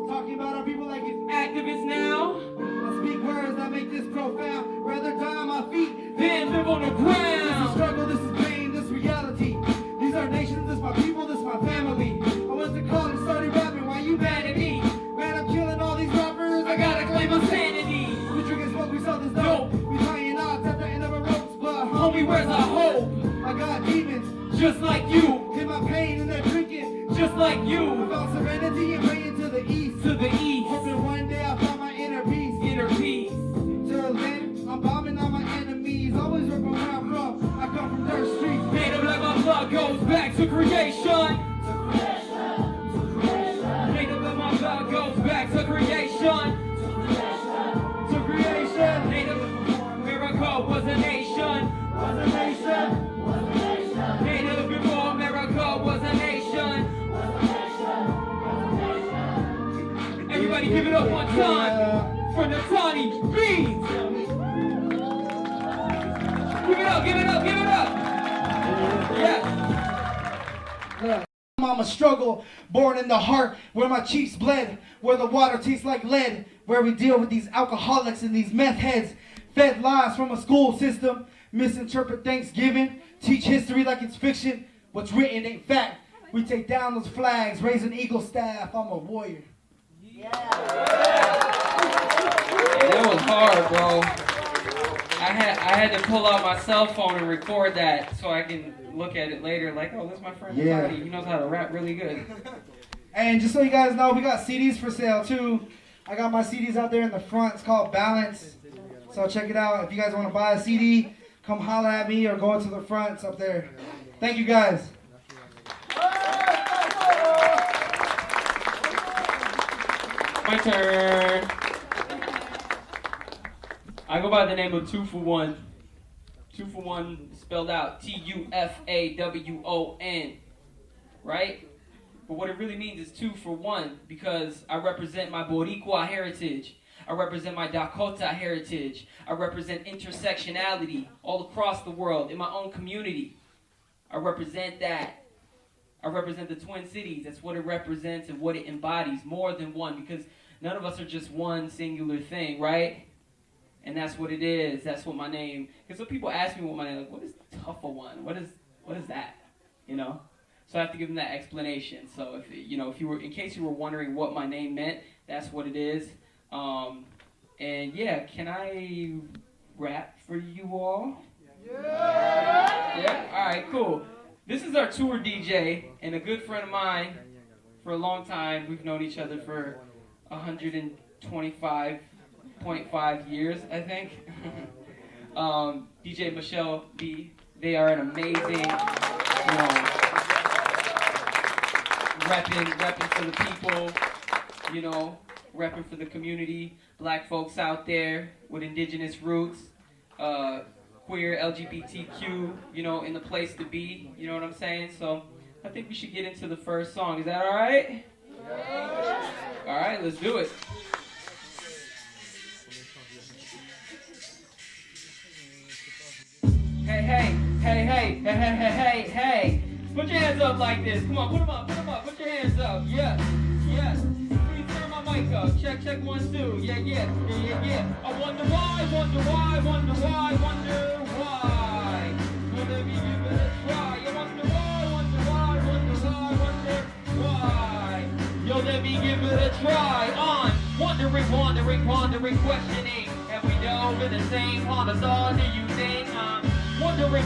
Talking about our people like it's activists now. I speak words that make this profound. Rather die on my feet than live on the ground. This is struggle, this is pain, this reality. These are nations, this my people, this my family. I went to college, started rapping, why you mad at me? Man, I'm killing all these rappers, I gotta claim my sanity. We drinking smoke, we sell this dope. We tying knots at the end of a ropes, but homie, where's our hope? I got demons, just like you. In my pain and they're drinking, just like you. Without serenity and praying to the east. To the east. Hoping one day I'll find my inner peace. Inner peace. Till then, I'm bombing on my enemies. Always working where I'm from. I come from dirt streets. Native like my blood goes back to creation. Native like my blood goes back to creation. To creation. Native before America was a nation. Was a nation. Native before America was a nation. Everybody give it up one time for Natani Beans. Give it up, give it up, give it up. Yeah. Mama struggle, born in the heart, where my cheeks bled, where the water tastes like lead, where we deal with these alcoholics and these meth heads, fed lies from a school system, misinterpret Thanksgiving, teach history like it's fiction, what's written ain't fact. We take down those flags, raise an eagle staff, I'm a warrior. Yeah, that was hard, bro. I had to pull out my cell phone and record that so I can look at it later like, oh, that's my friend Natani. He knows how to rap really good. And just so you guys know, we got CDs for sale too. I got my CDs out there in the front. It's called Balance. So check it out. If you guys want to buy a CD, come holler at me or go to the front. It's up there. Thank you guys. My turn. I go by the name of 2 for 1. 2 for 1 spelled out Tufawon, right? But what it really means is 2 for 1 because I represent my Boricua heritage. I represent my Dakota heritage. I represent intersectionality all across the world in my own community. I represent that. I represent the Twin Cities. That's what it represents and what it embodies, more than one, because none of us are just one singular thing, right? And that's what it is. That's what my name. Because when people ask me what my name, like, what is Tufawon? What is that? You know. So I have to give them that explanation. So if you were, in case you were wondering what my name meant, that's what it is. And yeah, can I rap for you all? Yeah. All right. Cool. This is our tour DJ and a good friend of mine for a long time. We've known each other for 125.5 years, I think. DJ Michelle B. They are an amazing, repping for the people, repping for the community, black folks out there with indigenous roots, queer, LGBTQ, in the place to be, you know what I'm saying? So I think we should get into the first song. Is that all right? Yeah. All right, let's do it. Hey. Put your hands up like this. Come on, put them up. Put your hands up. Yes. Please turn my mic up. Check 1, 2. Yeah. I wonder why. Will let me give it a try. I wonder why. Yo, let me give it a try. On wondering, questioning. Have we dove in the same pond of thought? Do you think I'm wondering,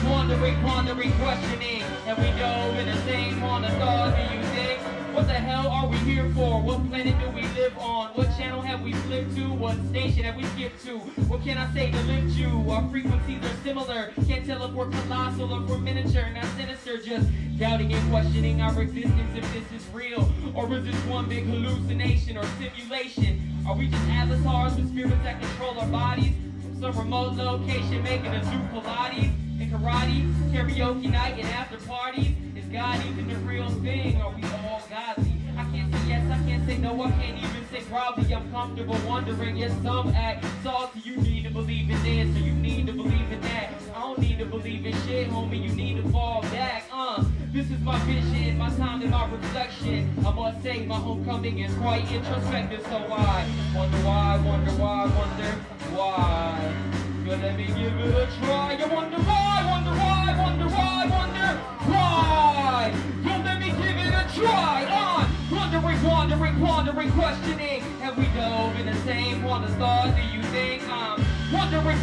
questioning? Have we dove in the same pond of thought? Do you think? What the hell are we here for? What planet do we live on? What channel have we flipped to? What station have we skipped to? What can I say to lift you? Our frequencies are similar. Can't tell if we're colossal or if we're miniature, not sinister. Just doubting and questioning our existence, if this is real, or is this one big hallucination or simulation? Are we just avatars with spirits that control our bodies? From some remote location making a zoo Pilates and karate, karaoke night and after parties? Is God even the real thing? Are we all godly? I can't say yes, I can't say no, I can't even say probably. I'm comfortable wondering, yes, some act salty. You need to believe in this, or you need to believe in that. I don't need to believe in shit, homie, you need to fall back. This is my vision, my time and my reflection. I must say my homecoming is quite introspective, so I wonder why. Yo, let me give it a try. I wonder why. Yo, let me give it a try. Wondering, questioning. Have we dove in the same pond of thought? Do you think I'm wondering,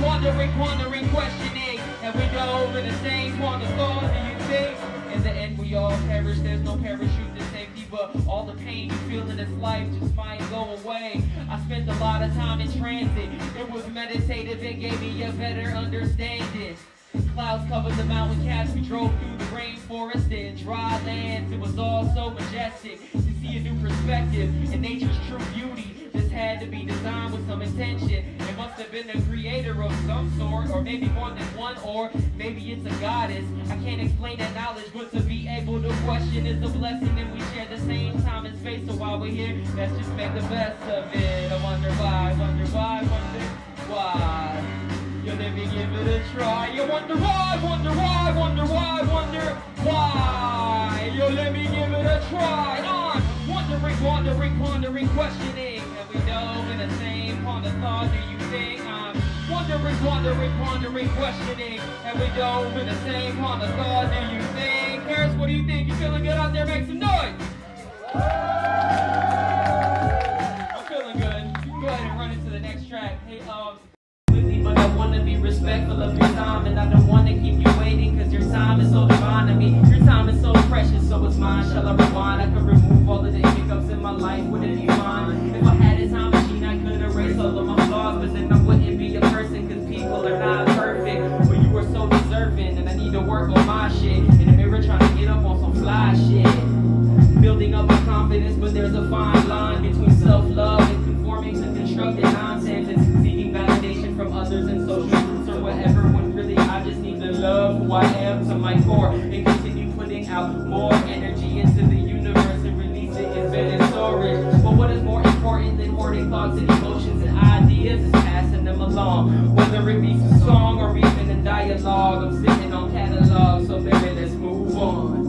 questioning? Have we dove in the same pond of thought? Do you think? In the end we all perish, there's no parachute to safety, but all the pain you feel in this life just might go away. I spent a lot of time in transit, it was meditative, it gave me a better understanding. Clouds covered the mountain caps, we drove through the rainforest and dry lands. It was all so majestic to see a new perspective and nature's true beauty. This had to be designed with some intention. It must have been a creator of some sort, or maybe more than one, or maybe it's a goddess. I can't explain that knowledge, but to be able to question is a blessing, and we share the same time and space. So while we're here, let's just make the best of it. I wonder why. Yo, let me give it a try. You wonder why. Yo, let me give it a try. Wondering, questioning. Have we dove in the same pond of thought? Do you think I'm wondering, questioning? Have we dove in the same pond of thought? Do you think? Harris, what do you think? You feeling good out there? Make some noise. I'm feeling good. Go ahead and run into the next track. Hey, but I want to be respectful of your time, and I don't want to keep you waiting, cause your time is so divine to me. Your time is so precious, so it's mine. Shall I rewind? I could remove all of the hiccups in my life, would it be fine? If I had a time machine, I could erase all of my flaws, but then I wouldn't be a person, cause people are not perfect. But you were so line between self-love and conforming to constructed nonsense and seeking validation from others in social groups or whatever, when really I just need to love who I am to my core and continue putting out more energy into the universe and release it in bed and storage. But what is more important than hoarding thoughts and emotions and ideas is passing them along, whether it be a song or even a dialogue. I'm sitting on catalog, so baby, let's move on.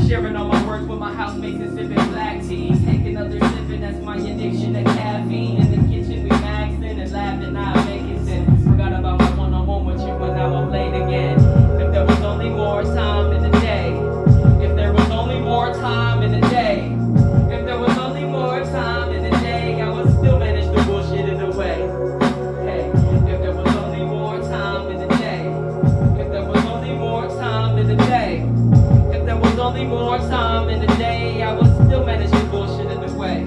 Sharing all my words with my housemates and sipping black tea. Take another sipping, that's my addiction to caffeine. In the kitchen we maxing and laughing, not making sense. Forgot about my one-on-one with you and now I'm late again. If there was only more time in the day. If there was only more time in the day. If there was only more time in the day, I would still manage to bullshit it away. Hey, if there was only more time in the day. If there was only more time in the day. If there was only more time in the day, I would still manage to bullshit it away.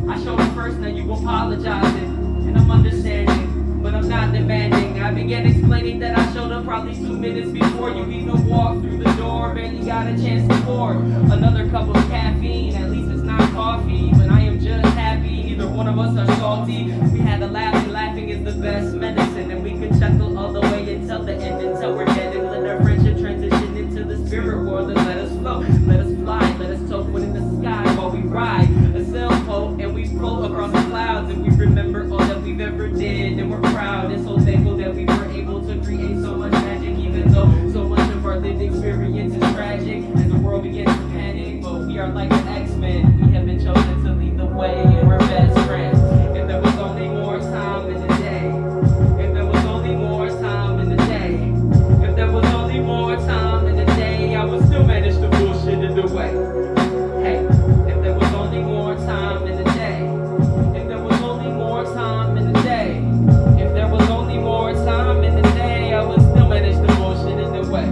I showed up first, now you apologizing, and I'm understanding, but I'm not demanding. I began explaining that I showed up probably 2 minutes before you even walked through the door, barely got a chance to pour another cup of caffeine. At least it's not coffee, but I am just happy neither one of us are salty. We had a laugh, and laughing is the best medicine, and we could chuckle all the way until the end, until we're dead, and let our friendship transition into the spirit world and let us float, let us fly, let us toke one in the sky while we ride a sailboat and we float across the clouds, and we remember all that we've ever did, and we're proud and so thankful that we were able to create so much magic, even though so much of our lived experience is tragic as the world begins to panic. But we are like the X-Men, we have been chosen to lead the way, and we're best friends. If there was only more time in the day, if there was only more time in the day, if there was only more time in the day, I would still manage to bullshit it away. Hey, if there was only more time in the day, if there was only more time in the day, if there was only more time in the day, I would still manage to bullshit it away.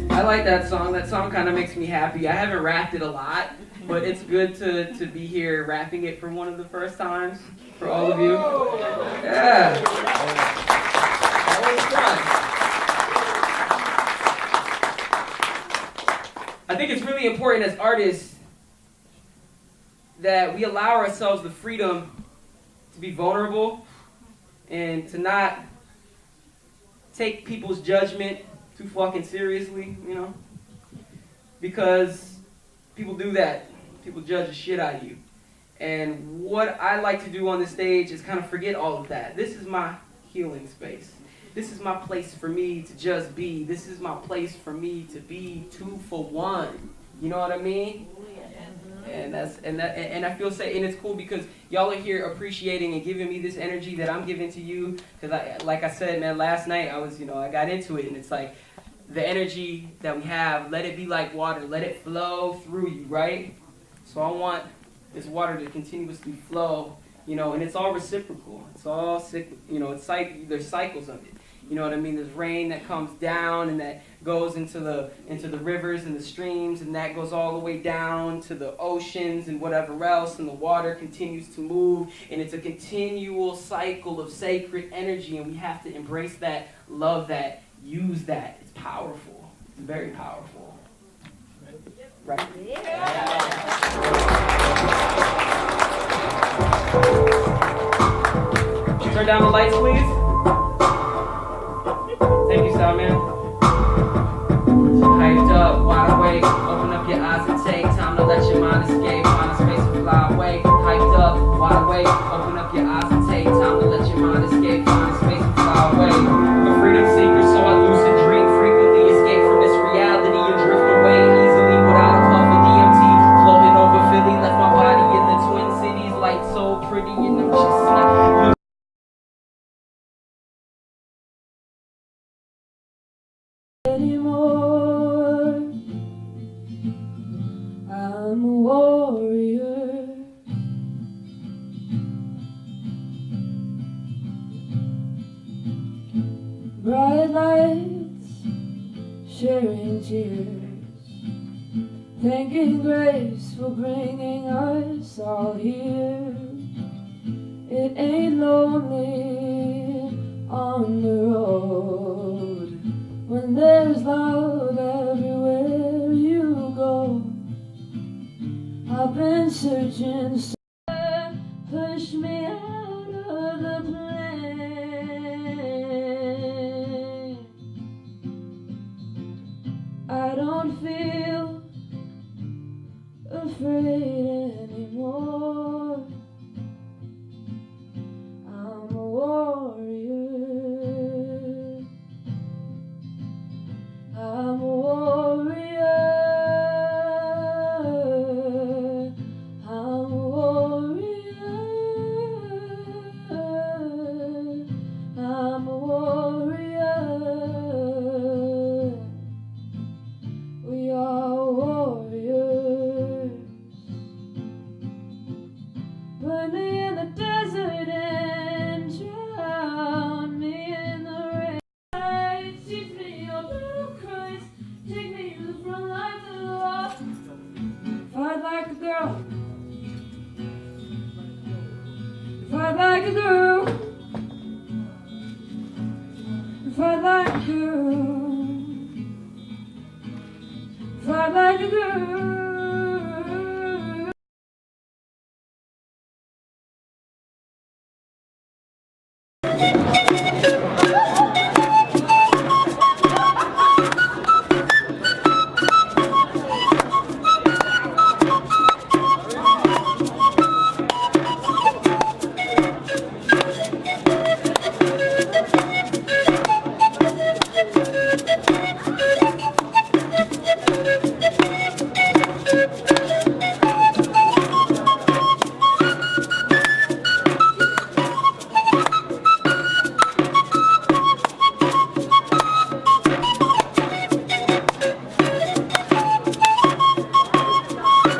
I like that song. That song kind of makes me happy. I haven't rapped it a lot, but it's good to be here rapping it for one of the first times for all of you. Yeah. That was fun. I think it's really important as artists that we allow ourselves the freedom to be vulnerable and to not take people's judgment too fucking seriously, you know? Because people do that. People judge the shit out of you. And what I like to do on the stage is kind of forget all of that. This is my healing space. This is my place for me to just be. This is my place for me to be 2 for 1. You know what I mean? And I feel safe, and it's cool because y'all are here appreciating and giving me this energy that I'm giving to you. Because like I said, man, last night I got into it, and it's like the energy that we have. Let it be like water. Let it flow through you, right? So I want this water to continuously flow, you know, and it's all reciprocal. It's all, you know, it's like there's cycles of it. You know what I mean? There's rain that comes down and that goes into the rivers and the streams, and that goes all the way down to the oceans and whatever else, and the water continues to move, and it's a continual cycle of sacred energy, and we have to embrace that, love that, use that. It's powerful. It's very powerful. Right? Yeah. Turn down the lights, please. Thank you, Salman. Hyped up, wide awake. Open up your eyes and take time to let your mind escape. Find a space to fly away. Hyped up, wide awake. Open up your eyes and take time to let your mind escape. Find a space to fly away. A freedom seeker, so I lucid dream. Frequently escape from this reality and drift away easily without a puff of DMT. Floating over Philly, left my body in the Twin Cities. Light so pretty and I'm just not. Anymore, I'm a warrior. Bright lights, sharing tears, thanking grace for bringing us all here. It ain't lonely on the road when there's love everywhere. searching, push me out of the plane. I don't feel afraid anymore. I'm a warrior. I'm a warrior. I'm a warrior. I'm a warrior. We are warriors. Burn me in the desert and drown me in the rain. Teach me your little Christ. Take me to the front lines of the law. Fight like a girl. Fight like a girl. Fight like a girl. Fight like a girl.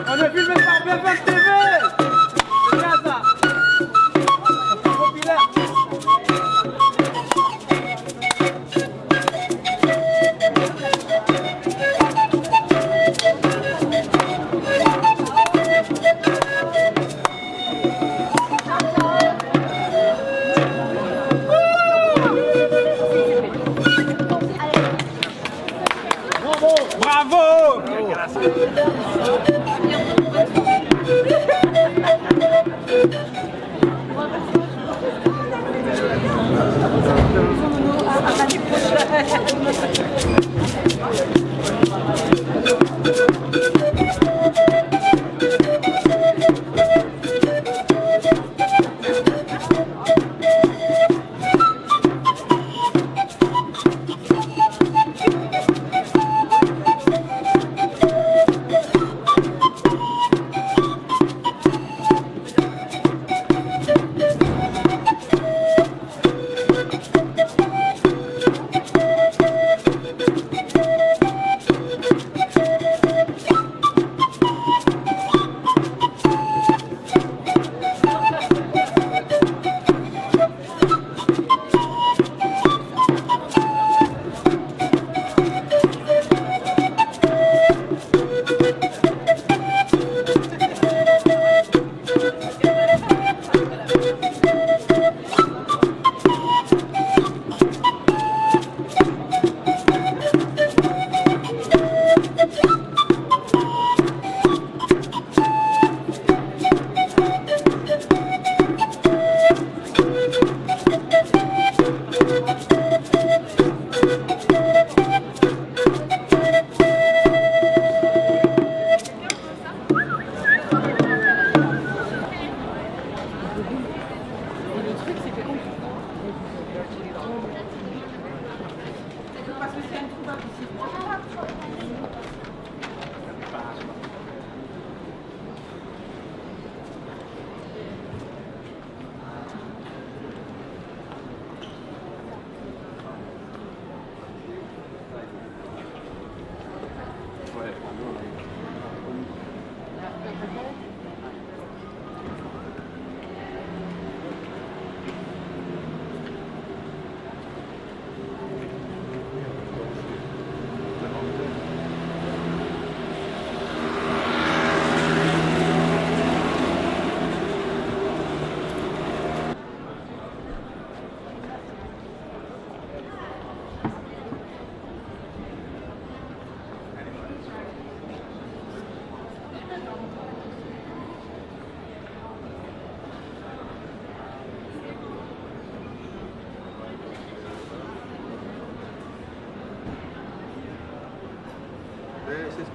On est filmé par BFM TV. C'est bien ça. C'est populaire. Bravo.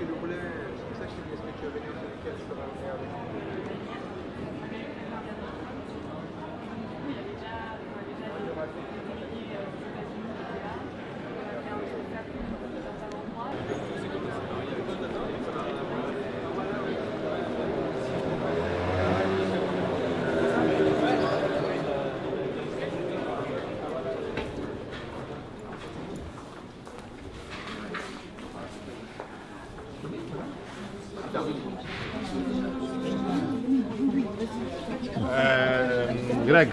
que je voulais, c'est pour ça que je t'ai dit, est-ce que tu avais des trucs qu'elle sera avec Greg.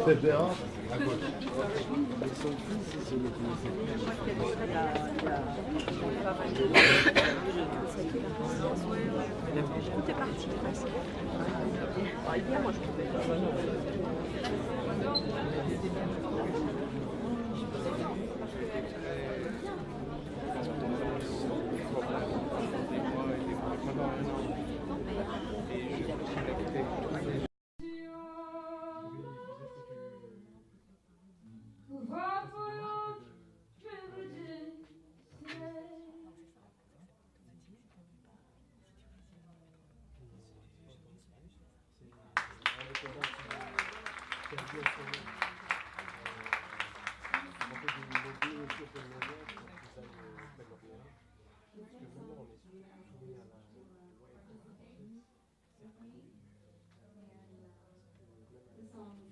C'est dehors, à gauche. Tout est parti presque. Hier, moi je trouvais. The song